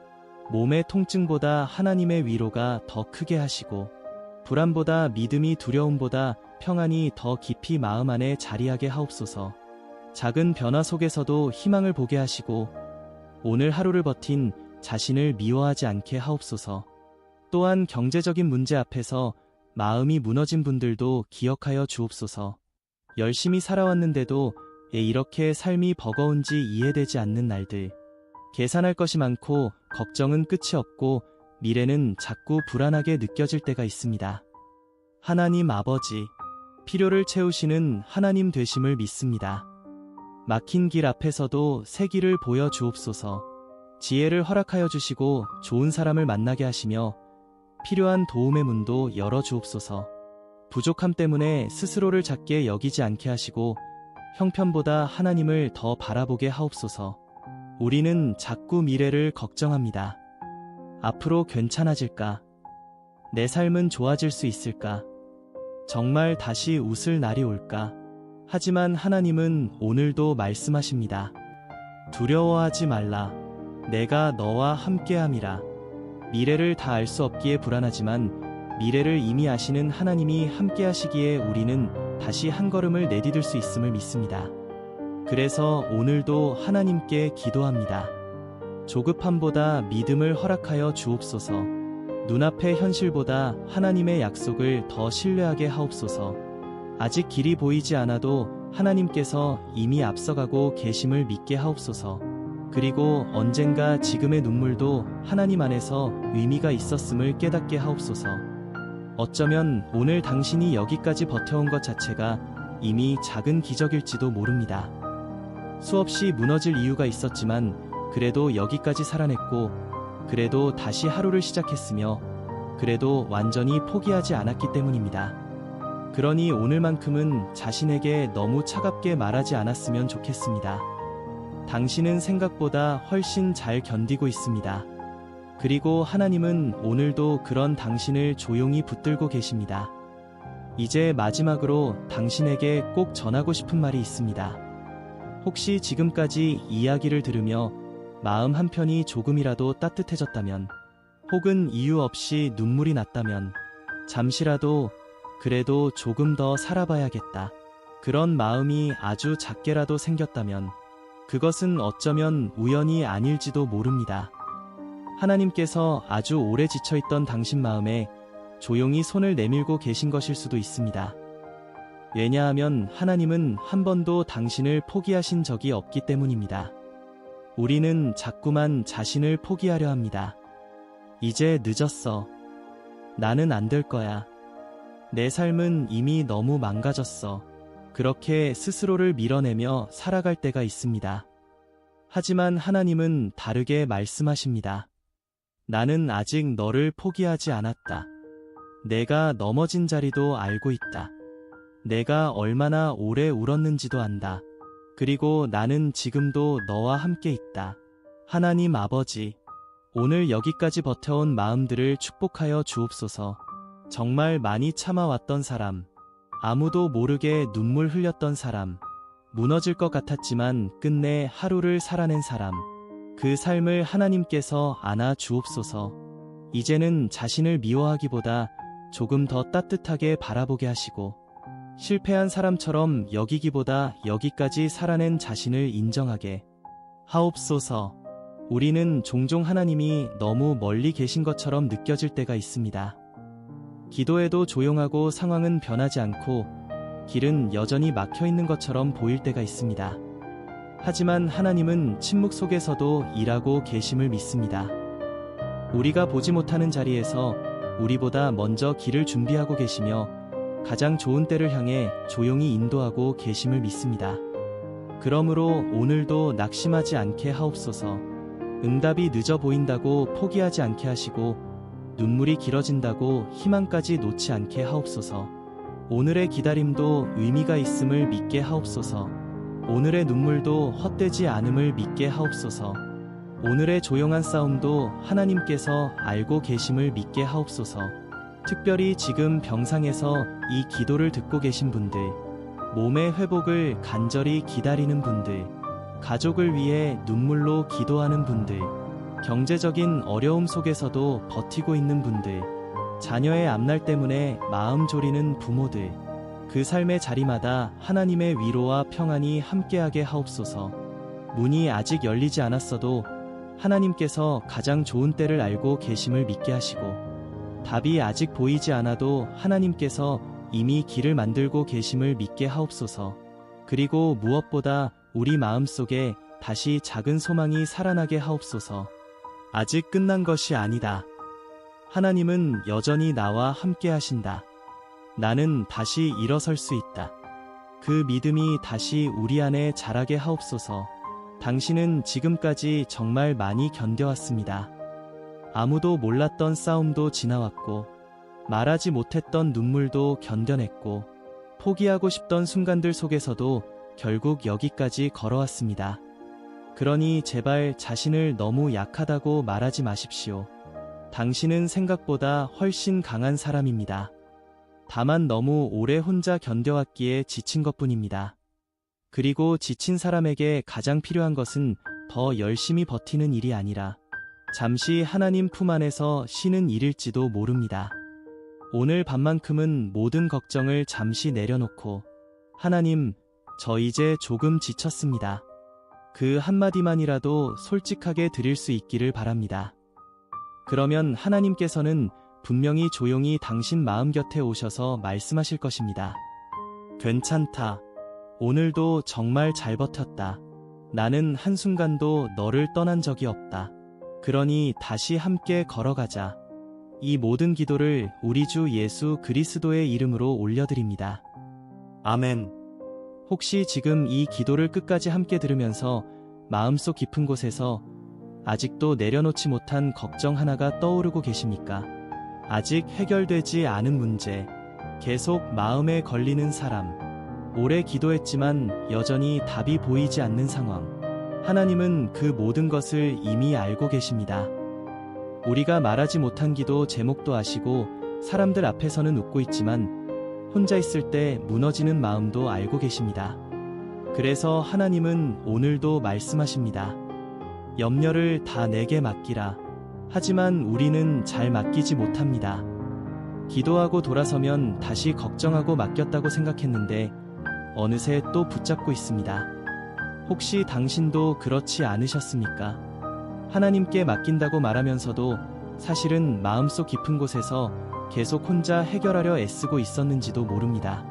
몸의 통증보다 하나님의 위로가 더 크게 하시고, 불안보다 믿음이 두려움보다 평안이 더 깊이 마음 안에 자리하게 하옵소서. 작은 변화 속에서도 희망을 보게 하시고 오늘 하루를 버틴 자신을 미워하지 않게 하옵소서. 또한 경제적인 문제 앞에서 마음이 무너진 분들도 기억하여 주옵소서. 열심히 살아왔는데도 이렇게 삶이 버거운지 이해되지 않는 날들. 계산할 것이 많고 걱정은 끝이 없고 미래는 자꾸 불안하게 느껴질 때가 있습니다. 하나님 아버지, 필요를 채우시는 하나님 되심을 믿습니다. 막힌 길 앞에서도 새 길을 보여 주옵소서. 지혜를 허락하여 주시고 좋은 사람을 만나게 하시며 필요한 도움의 문도 열어 주옵소서. 부족함 때문에 스스로를 작게 여기지 않게 하시고 형편보다 하나님을 더 바라보게 하옵소서. 우리는 자꾸 미래를 걱정합니다. 앞으로 괜찮아질까? 내 삶은 좋아질 수 있을까? 정말 다시 웃을 날이 올까? 하지만 하나님은 오늘도 말씀하십니다. 두려워하지 말라. 내가 너와 함께함이라. 미래를 다 알 수 없기에 불안하지만 미래를 이미 아시는 하나님이 함께하시기에 우리는 다시 한 걸음을 내디딜 수 있음을 믿습니다. 그래서 오늘도 하나님께 기도합니다. 조급함보다 믿음을 허락하여 주옵소서. 눈앞의 현실보다 하나님의 약속을 더 신뢰하게 하옵소서. 아직 길이 보이지 않아도 하나님께서 이미 앞서가고 계심을 믿게 하옵소서. 그리고 언젠가 지금의 눈물도 하나님 안에서 의미가 있었음을 깨닫게 하옵소서. 어쩌면 오늘 당신이 여기까지 버텨온 것 자체가 이미 작은 기적일지도 모릅니다. 수없이 무너질 이유가 있었지만 그래도 여기까지 살아냈고 그래도 다시 하루를 시작했으며 그래도 완전히 포기하지 않았기 때문입니다. 그러니 오늘만큼은 자신에게 너무 차갑게 말하지 않았으면 좋겠습니다. 당신은 생각보다 훨씬 잘 견디고 있습니다. 그리고 하나님은 오늘도 그런 당신을 조용히 붙들고 계십니다. 이제 마지막으로 당신에게 꼭 전하고 싶은 말이 있습니다. 혹시 지금까지 이야기를 들으며 마음 한편이 조금이라도 따뜻해졌다면, 혹은 이유 없이 눈물이 났다면, 잠시라도 그래도 조금 더 살아봐야겠다. 그런 마음이 아주 작게라도 생겼다면, 그것은 어쩌면 우연이 아닐지도 모릅니다. 하나님께서 아주 오래 지쳐있던 당신 마음에 조용히 손을 내밀고 계신 것일 수도 있습니다. 왜냐하면 하나님은 한 번도 당신을 포기하신 적이 없기 때문입니다. 우리는 자꾸만 자신을 포기하려 합니다. 이제 늦었어. 나는 안 될 거야. 내 삶은 이미 너무 망가졌어. 그렇게 스스로를 밀어내며 살아갈 때가 있습니다. 하지만 하나님은 다르게 말씀하십니다. 나는 아직 너를 포기하지 않았다. 내가 넘어진 자리도 알고 있다. 내가 얼마나 오래 울었는지도 안다. 그리고 나는 지금도 너와 함께 있다. 하나님 아버지, 오늘 여기까지 버텨온 마음들을 축복하여 주옵소서. 정말 많이 참아왔던 사람, 아무도 모르게 눈물 흘렸던 사람, 무너질 것 같았지만 끝내 하루를 살아낸 사람, 그 삶을 하나님께서 안아 주옵소서. 이제는 자신을 미워하기보다 조금 더 따뜻하게 바라보게 하시고, 실패한 사람처럼 여기기보다 여기까지 살아낸 자신을 인정하게 하옵소서. 우리는 종종 하나님이 너무 멀리 계신 것처럼 느껴질 때가 있습니다. 기도해도 조용하고 상황은 변하지 않고 길은 여전히 막혀 있는 것처럼 보일 때가 있습니다. 하지만 하나님은 침묵 속에서도 일하고 계심을 믿습니다. 우리가 보지 못하는 자리에서 우리보다 먼저 길을 준비하고 계시며 가장 좋은 때를 향해 조용히 인도하고 계심을 믿습니다. 그러므로 오늘도 낙심하지 않게 하옵소서. 응답이 늦어 보인다고 포기하지 않게 하시고 눈물이 길어진다고 희망까지 놓지 않게 하옵소서. 오늘의 기다림도 의미가 있음을 믿게 하옵소서. 오늘의 눈물도 헛되지 않음을 믿게 하옵소서. 오늘의 조용한 싸움도 하나님께서 알고 계심을 믿게 하옵소서. 특별히 지금 병상에서 이 기도를 듣고 계신 분들, 몸의 회복을 간절히 기다리는 분들, 가족을 위해 눈물로 기도하는 분들, 경제적인 어려움 속에서도 버티고 있는 분들, 자녀의 앞날 때문에 마음 졸이는 부모들, 그 삶의 자리마다 하나님의 위로와 평안이 함께하게 하옵소서. 문이 아직 열리지 않았어도 하나님께서 가장 좋은 때를 알고 계심을 믿게 하시고 답이 아직 보이지 않아도 하나님께서 이미 길을 만들고 계심을 믿게 하옵소서. 그리고 무엇보다 우리 마음속에 다시 작은 소망이 살아나게 하옵소서. 아직 끝난 것이 아니다. 하나님은 여전히 나와 함께 하신다. 나는 다시 일어설 수 있다. 그 믿음이 다시 우리 안에 자라게 하옵소서. 당신은 지금까지 정말 많이 견뎌왔습니다. 아무도 몰랐던 싸움도 지나왔고, 말하지 못했던 눈물도 견뎌냈고, 포기하고 싶던 순간들 속에서도 결국 여기까지 걸어왔습니다. 그러니 제발 자신을 너무 약하다고 말하지 마십시오. 당신은 생각보다 훨씬 강한 사람입니다. 다만 너무 오래 혼자 견뎌왔기에 지친 것뿐입니다. 그리고 지친 사람에게 가장 필요한 것은 더 열심히 버티는 일이 아니라 잠시 하나님 품 안에서 쉬는 일일지도 모릅니다. 오늘 밤만큼은 모든 걱정을 잠시 내려놓고 하나님, 저 이제 조금 지쳤습니다. 그 한마디만이라도 솔직하게 드릴 수 있기를 바랍니다. 그러면 하나님께서는 분명히 조용히 당신 마음 곁에 오셔서 말씀하실 것입니다. 괜찮다. 오늘도 정말 잘 버텼다. 나는 한순간도 너를 떠난 적이 없다. 그러니 다시 함께 걸어가자. 이 모든 기도를 우리 주 예수 그리스도의 이름으로 올려드립니다. 아멘. 혹시 지금 이 기도를 끝까지 함께 들으면서 마음속 깊은 곳에서 아직도 내려놓지 못한 걱정 하나가 떠오르고 계십니까? 아직 해결되지 않은 문제, 계속 마음에 걸리는 사람, 오래 기도했지만 여전히 답이 보이지 않는 상황. 하나님은 그 모든 것을 이미 알고 계십니다. 우리가 말하지 못한 기도 제목도 아시고 사람들 앞에서는 웃고 있지만 혼자 있을 때 무너지는 마음도 알고 계십니다. 그래서 하나님은 오늘도 말씀하십니다. 염려를 다 내게 맡기라. 하지만 우리는 잘 맡기지 못합니다. 기도하고 돌아서면 다시 걱정하고 맡겼다고 생각했는데 어느새 또 붙잡고 있습니다. 혹시 당신도 그렇지 않으셨습니까? 하나님께 맡긴다고 말하면서도 사실은 마음속 깊은 곳에서 계속 혼자 해결하려 애쓰고 있었는지도 모릅니다.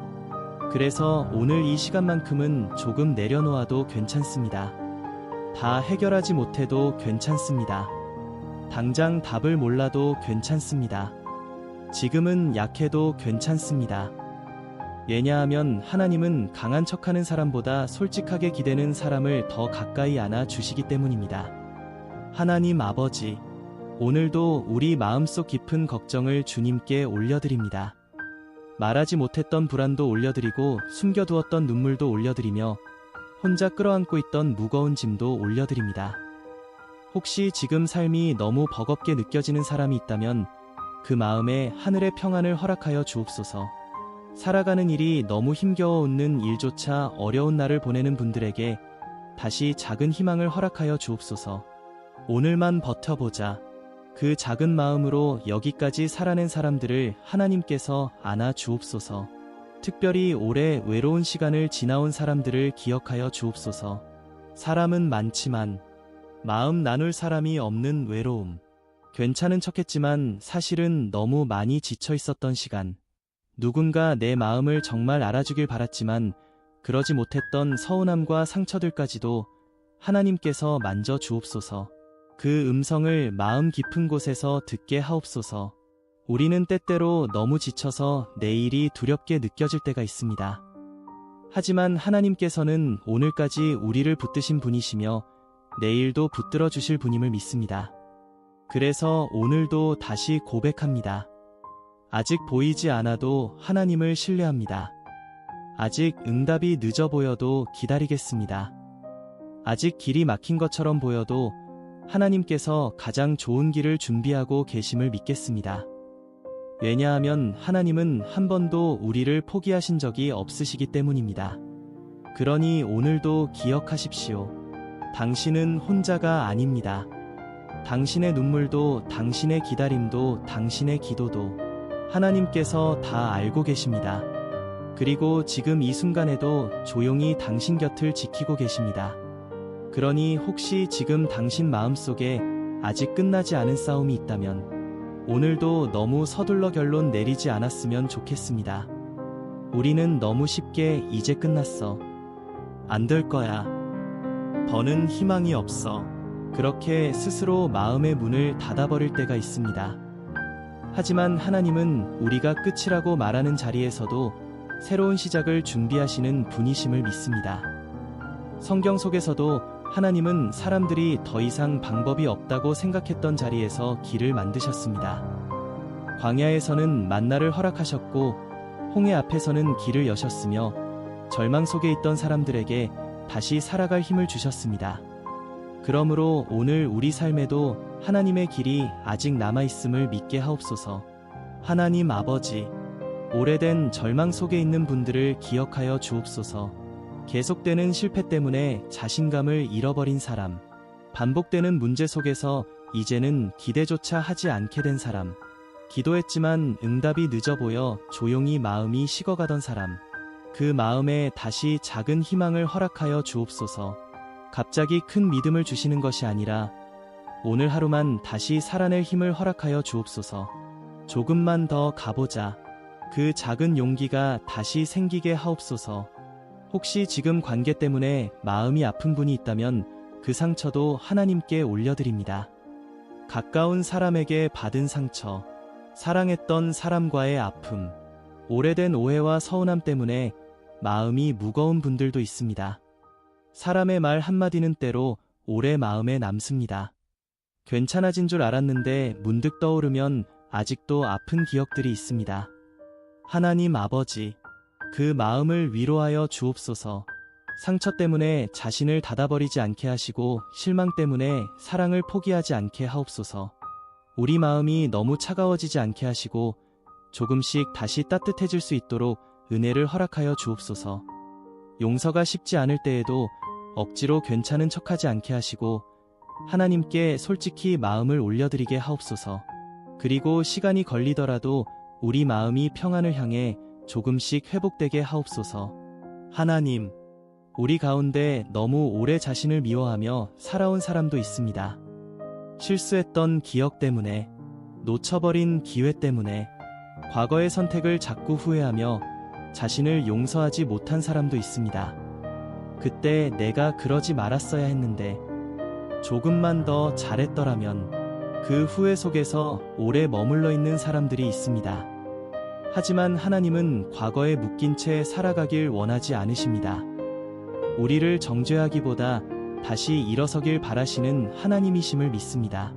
그래서 오늘 이 시간만큼은 조금 내려놓아도 괜찮습니다. 다 해결하지 못해도 괜찮습니다. 당장 답을 몰라도 괜찮습니다. 지금은 약해도 괜찮습니다. 왜냐하면 하나님은 강한 척하는 사람보다 솔직하게 기대는 사람을 더 가까이 안아 주시기 때문입니다. 하나님 아버지, 오늘도 우리 마음속 깊은 걱정을 주님께 올려드립니다. 말하지 못했던 불안도 올려드리고 숨겨두었던 눈물도 올려드리며 혼자 끌어안고 있던 무거운 짐도 올려드립니다. 혹시 지금 삶이 너무 버겁게 느껴지는 사람이 있다면 그 마음에 하늘의 평안을 허락하여 주옵소서. 살아가는 일이 너무 힘겨워 웃는 일조차 어려운 날을 보내는 분들에게 다시 작은 희망을 허락하여 주옵소서. 오늘만 버텨보자. 그 작은 마음으로 여기까지 살아낸 사람들을 하나님께서 안아 주옵소서. 특별히 오래 외로운 시간을 지나온 사람들을 기억하여 주옵소서. 사람은 많지만 마음 나눌 사람이 없는 외로움. 괜찮은 척했지만 사실은 너무 많이 지쳐 있었던 시간. 누군가 내 마음을 정말 알아주길 바랐지만 그러지 못했던 서운함과 상처들까지도 하나님께서 만져 주옵소서. 그 음성을 마음 깊은 곳에서 듣게 하옵소서. 우리는 때때로 너무 지쳐서 내일이 두렵게 느껴질 때가 있습니다. 하지만 하나님께서는 오늘까지 우리를 붙드신 분이시며 내일도 붙들어 주실 분임을 믿습니다. 그래서 오늘도 다시 고백합니다. 아직 보이지 않아도 하나님을 신뢰합니다. 아직 응답이 늦어 보여도 기다리겠습니다. 아직 길이 막힌 것처럼 보여도 하나님께서 가장 좋은 길을 준비하고 계심을 믿겠습니다. 왜냐하면 하나님은 한 번도 우리를 포기하신 적이 없으시기 때문입니다. 그러니 오늘도 기억하십시오. 당신은 혼자가 아닙니다. 당신의 눈물도, 당신의 기다림도, 당신의 기도도 하나님께서 다 알고 계십니다. 그리고 지금 이 순간에도 조용히 당신 곁을 지키고 계십니다. 그러니 혹시 지금 당신 마음속에 아직 끝나지 않은 싸움이 있다면 오늘도 너무 서둘러 결론 내리지 않았으면 좋겠습니다. 우리는 너무 쉽게 이제 끝났어. 안 될 거야. 더는 희망이 없어. 그렇게 스스로 마음의 문을 닫아버릴 때가 있습니다. 하지만 하나님은 우리가 끝이라고 말하는 자리에서도 새로운 시작을 준비하시는 분이심을 믿습니다. 성경 속에서도 하나님은 사람들이 더 이상 방법이 없다고 생각했던 자리에서 길을 만드셨습니다. 광야에서는 만나를 허락하셨고 홍해 앞에서는 길을 여셨으며 절망 속에 있던 사람들에게 다시 살아갈 힘을 주셨습니다. 그러므로 오늘 우리 삶에도 하나님의 길이 아직 남아있음을 믿게 하옵소서. 하나님 아버지, 오래된 절망 속에 있는 분들을 기억하여 주옵소서. 계속되는 실패 때문에 자신감을 잃어버린 사람, 반복되는 문제 속에서 이제는 기대조차 하지 않게 된 사람, 기도했지만 응답이 늦어 보여 조용히 마음이 식어가던 사람, 그 마음에 다시 작은 희망을 허락하여 주옵소서. 갑자기 큰 믿음을 주시는 것이 아니라 오늘 하루만 다시 살아낼 힘을 허락하여 주옵소서. 조금만 더 가보자. 그 작은 용기가 다시 생기게 하옵소서. 혹시 지금 관계 때문에 마음이 아픈 분이 있다면 그 상처도 하나님께 올려드립니다. 가까운 사람에게 받은 상처, 사랑했던 사람과의 아픔, 오래된 오해와 서운함 때문에 마음이 무거운 분들도 있습니다. 사람의 말 한마디는 때로 오래 마음에 남습니다. 괜찮아진 줄 알았는데 문득 떠오르면 아직도 아픈 기억들이 있습니다. 하나님 아버지, 그 마음을 위로하여 주옵소서. 상처 때문에 자신을 닫아버리지 않게 하시고 실망 때문에 사랑을 포기하지 않게 하옵소서. 우리 마음이 너무 차가워지지 않게 하시고 조금씩 다시 따뜻해질 수 있도록 은혜를 허락하여 주옵소서. 용서가 쉽지 않을 때에도 억지로 괜찮은 척하지 않게 하시고 하나님께 솔직히 마음을 올려드리게 하옵소서. 그리고 시간이 걸리더라도 우리 마음이 평안을 향해 조금씩 회복되게 하옵소서. 하나님, 우리 가운데 너무 오래 자신을 미워하며 살아온 사람도 있습니다. 실수했던 기억 때문에, 놓쳐버린 기회 때문에, 과거의 선택을 자꾸 후회하며 자신을 용서하지 못한 사람도 있습니다. 그때 내가 그러지 말았어야 했는데, 조금만 더 잘했더라면, 그 후회 속에서 오래 머물러 있는 사람들이 있습니다. 하지만 하나님은 과거에 묶인 채 살아가길 원하지 않으십니다. 우리를 정죄하기보다 다시 일어서길 바라시는 하나님이심을 믿습니다.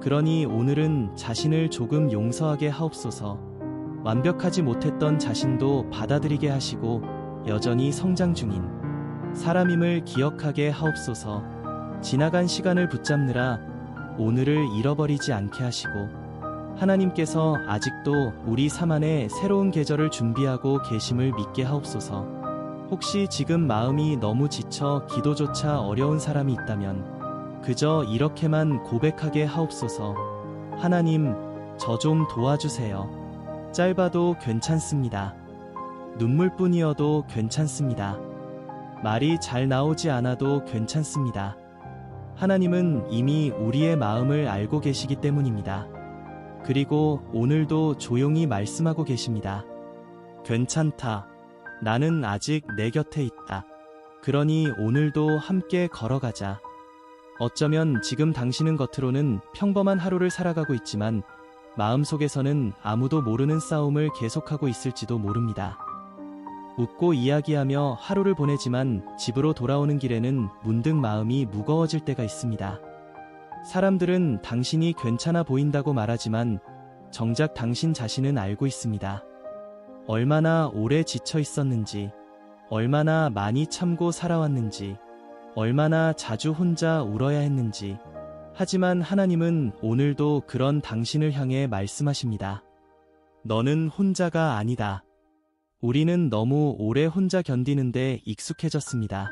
그러니 오늘은 자신을 조금 용서하게 하옵소서. 완벽하지 못했던 자신도 받아들이게 하시고 여전히 성장 중인 사람임을 기억하게 하옵소서. 지나간 시간을 붙잡느라 오늘을 잃어버리지 않게 하시고 하나님께서 아직도 우리 삶 안에 새로운 계절을 준비하고 계심을 믿게 하옵소서. 혹시 지금 마음이 너무 지쳐 기도조차 어려운 사람이 있다면 그저 이렇게만 고백하게 하옵소서. 하나님, 저 좀 도와주세요. 짧아도 괜찮습니다. 눈물뿐이어도 괜찮습니다. 말이 잘 나오지 않아도 괜찮습니다. 하나님은 이미 우리의 마음을 알고 계시기 때문입니다. 그리고 오늘도 조용히 말씀하고 계십니다. 괜찮다. 나는 아직 내 곁에 있다. 그러니 오늘도 함께 걸어가자. 어쩌면 지금 당신은 겉으로는 평범한 하루를 살아가고 있지만 마음속에서는 아무도 모르는 싸움을 계속하고 있을지도 모릅니다. 웃고 이야기하며 하루를 보내지만 집으로 돌아오는 길에는 문득 마음이 무거워질 때가 있습니다. 사람들은 당신이 괜찮아 보인다고 말하지만 정작 당신 자신은 알고 있습니다. 얼마나 오래 지쳐 있었는지, 얼마나 많이 참고 살아왔는지, 얼마나 자주 혼자 울어야 했는지. 하지만 하나님은 오늘도 그런 당신을 향해 말씀하십니다. 너는 혼자가 아니다. 우리는 너무 오래 혼자 견디는데 익숙해졌습니다.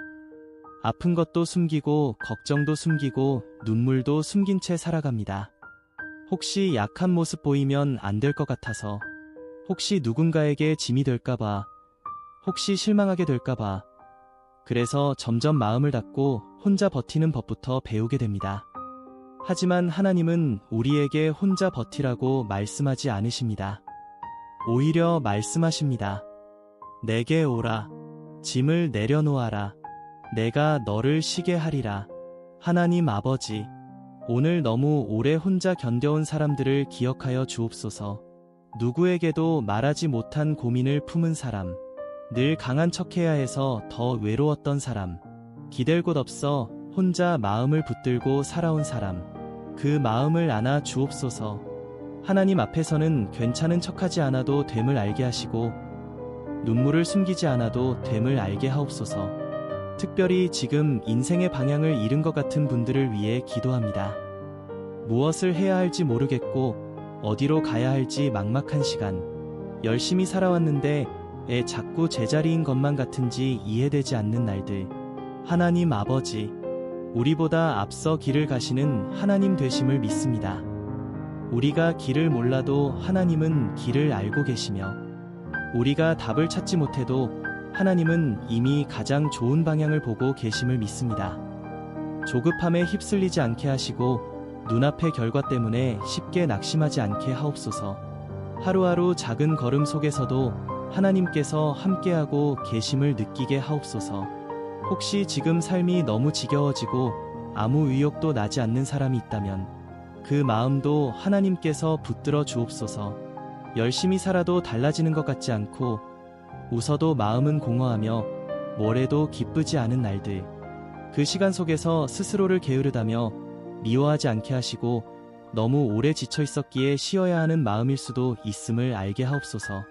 아픈 것도 숨기고 걱정도 숨기고 눈물도 숨긴 채 살아갑니다. 혹시 약한 모습 보이면 안 될 것 같아서, 혹시 누군가에게 짐이 될까봐, 혹시 실망하게 될까봐, 그래서 점점 마음을 닫고 혼자 버티는 법부터 배우게 됩니다. 하지만 하나님은 우리에게 혼자 버티라고 말씀하지 않으십니다. 오히려 말씀하십니다. 내게 오라. 짐을 내려놓아라. 내가 너를 쉬게 하리라. 하나님 아버지, 오늘 너무 오래 혼자 견뎌온 사람들을 기억하여 주옵소서. 누구에게도 말하지 못한 고민을 품은 사람, 늘 강한 척해야 해서 더 외로웠던 사람, 기댈 곳 없어 혼자 마음을 붙들고 살아온 사람, 그 마음을 안아 주옵소서. 하나님 앞에서는 괜찮은 척하지 않아도 됨을 알게 하시고 눈물을 숨기지 않아도 됨을 알게 하옵소서. 특별히 지금 인생의 방향을 잃은 것 같은 분들을 위해 기도합니다. 무엇을 해야 할지 모르겠고 어디로 가야 할지 막막한 시간, 열심히 살아왔는데 왜 자꾸 제자리인 것만 같은지 이해되지 않는 날들, 하나님 아버지, 우리보다 앞서 길을 가시는 하나님 되심을 믿습니다. 우리가 길을 몰라도 하나님은 길을 알고 계시며 우리가 답을 찾지 못해도 하나님은 이미 가장 좋은 방향을 보고 계심을 믿습니다. 조급함에 휩쓸리지 않게 하시고 눈앞의 결과 때문에 쉽게 낙심하지 않게 하옵소서. 하루하루 작은 걸음 속에서도 하나님께서 함께하고 계심을 느끼게 하옵소서. 혹시 지금 삶이 너무 지겨워지고 아무 의욕도 나지 않는 사람이 있다면 그 마음도 하나님께서 붙들어 주옵소서. 열심히 살아도 달라지는 것 같지 않고 웃어도 마음은 공허하며 뭘 해도 기쁘지 않은 날들, 그 시간 속에서 스스로를 게으르다며 미워하지 않게 하시고 너무 오래 지쳐 있었기에 쉬어야 하는 마음일 수도 있음을 알게 하옵소서.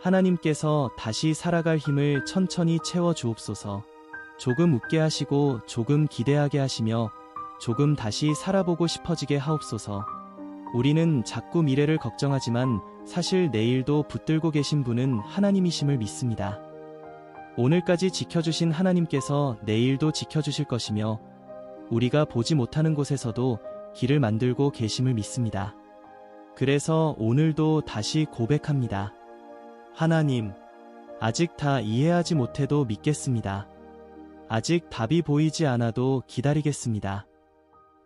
하나님께서 다시 살아갈 힘을 천천히 채워 주옵소서. 조금 웃게 하시고 조금 기대하게 하시며 조금 다시 살아보고 싶어지게 하옵소서. 우리는 자꾸 미래를 걱정하지만 사실 내일도 붙들고 계신 분은 하나님이심을 믿습니다. 오늘까지 지켜주신 하나님께서 내일도 지켜주실 것이며 우리가 보지 못하는 곳에서도 길을 만들고 계심을 믿습니다. 그래서 오늘도 다시 고백합니다. 하나님, 아직 다 이해하지 못해도 믿겠습니다. 아직 답이 보이지 않아도 기다리겠습니다.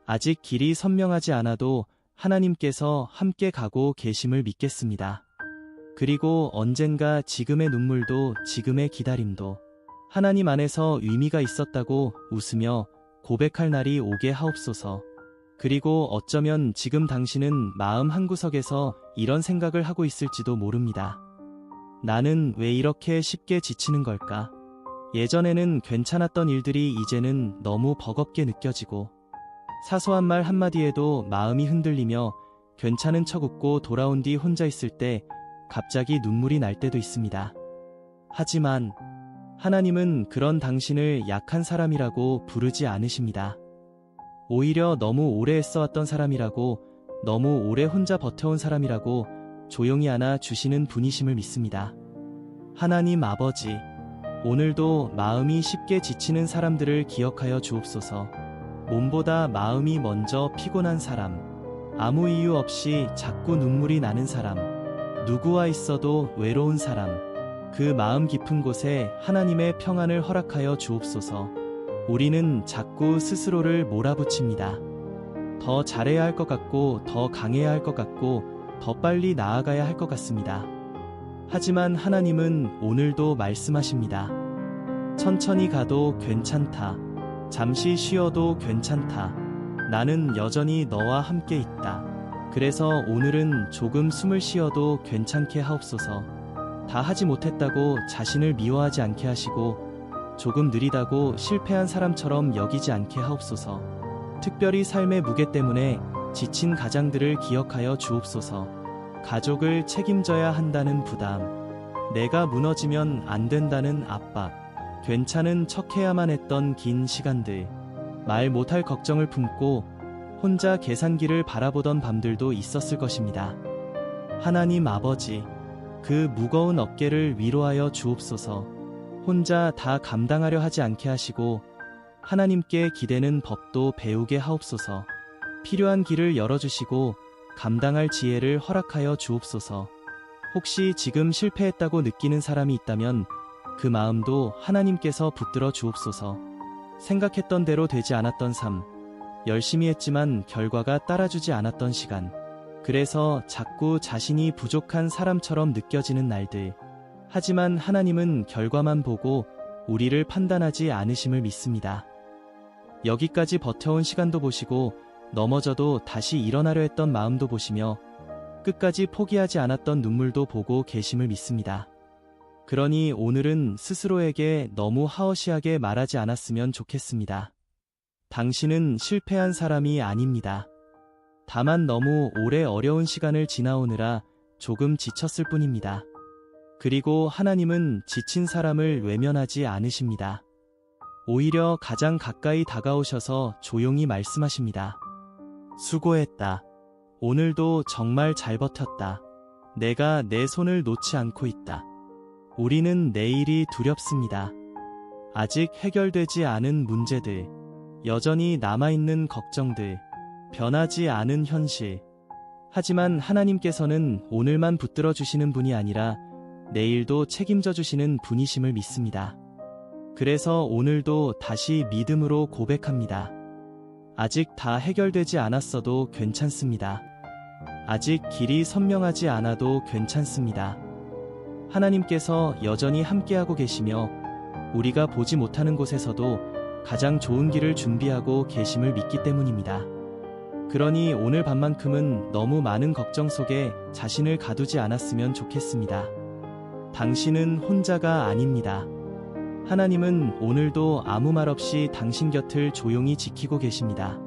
아직 길이 선명하지 않아도 하나님께서 함께 가고 계심을 믿겠습니다. 그리고 언젠가 지금의 눈물도 지금의 기다림도 하나님 안에서 의미가 있었다고 웃으며 고백할 날이 오게 하옵소서. 그리고 어쩌면 지금 당신은 마음 한구석에서 이런 생각을 하고 있을지도 모릅니다. 나는 왜 이렇게 쉽게 지치는 걸까? 예전에는 괜찮았던 일들이 이제는 너무 버겁게 느껴지고 사소한 말 한마디에도 마음이 흔들리며 괜찮은 척 웃고 돌아온 뒤 혼자 있을 때 갑자기 눈물이 날 때도 있습니다. 하지만 하나님은 그런 당신을 약한 사람이라고 부르지 않으십니다. 오히려 너무 오래 애써왔던 사람이라고, 너무 오래 혼자 버텨온 사람이라고 조용히 안아 주시는 분이심을 믿습니다. 하나님 아버지, 오늘도 마음이 쉽게 지치는 사람들을 기억하여 주옵소서. 몸보다 마음이 먼저 피곤한 사람, 아무 이유 없이 자꾸 눈물이 나는 사람, 누구와 있어도 외로운 사람, 그 마음 깊은 곳에 하나님의 평안을 허락하여 주옵소서. 우리는 자꾸 스스로를 몰아붙입니다. 더 잘해야 할 것 같고, 더 강해야 할 것 같고, 더 빨리 나아가야 할 것 같습니다. 하지만 하나님은 오늘도 말씀하십니다. 천천히 가도 괜찮다. 잠시 쉬어도 괜찮다. 나는 여전히 너와 함께 있다. 그래서 오늘은 조금 숨을 쉬어도 괜찮게 하옵소서. 다 하지 못했다고 자신을 미워하지 않게 하시고 조금 느리다고 실패한 사람처럼 여기지 않게 하옵소서. 특별히 삶의 무게 때문에 지친 가장들을 기억하여 주옵소서. 가족을 책임져야 한다는 부담, 내가 무너지면 안 된다는 압박, 괜찮은 척해야만 했던 긴 시간들, 말 못할 걱정을 품고 혼자 계산기를 바라보던 밤들도 있었을 것입니다. 하나님 아버지, 그 무거운 어깨를 위로하여 주옵소서. 혼자 다 감당하려 하지 않게 하시고 하나님께 기대는 법도 배우게 하옵소서. 필요한 길을 열어주시고 감당할 지혜를 허락하여 주옵소서. 혹시 지금 실패했다고 느끼는 사람이 있다면 그 마음도 하나님께서 붙들어 주옵소서. 생각했던 대로 되지 않았던 삶, 열심히 했지만 결과가 따라주지 않았던 시간. 그래서 자꾸 자신이 부족한 사람처럼 느껴지는 날들. 하지만 하나님은 결과만 보고 우리를 판단하지 않으심을 믿습니다. 여기까지 버텨온 시간도 보시고 넘어져도 다시 일어나려 했던 마음도 보시며 끝까지 포기하지 않았던 눈물도 보고 계심을 믿습니다. 그러니 오늘은 스스로에게 너무 하어시하게 말하지 않았으면 좋겠습니다. 당신은 실패한 사람이 아닙니다. 다만 너무 오래 어려운 시간을 지나오느라 조금 지쳤을 뿐입니다. 그리고 하나님은 지친 사람을 외면하지 않으십니다. 오히려 가장 가까이 다가오셔서 조용히 말씀하십니다. 수고했다. 오늘도 정말 잘 버텼다. 내가 내 손을 놓지 않고 있다. 우리는 내일이 두렵습니다. 아직 해결되지 않은 문제들, 여전히 남아있는 걱정들, 변하지 않은 현실. 하지만 하나님께서는 오늘만 붙들어 주시는 분이 아니라 내일도 책임져 주시는 분이심을 믿습니다. 그래서 오늘도 다시 믿음으로 고백합니다. 아직 다 해결되지 않았어도 괜찮습니다. 아직 길이 선명하지 않아도 괜찮습니다. 하나님께서 여전히 함께하고 계시며 우리가 보지 못하는 곳에서도 가장 좋은 길을 준비하고 계심을 믿기 때문입니다. 그러니 오늘 밤만큼은 너무 많은 걱정 속에 자신을 가두지 않았으면 좋겠습니다. 당신은 혼자가 아닙니다. 하나님은 오늘도 아무 말 없이 당신 곁을 조용히 지키고 계십니다.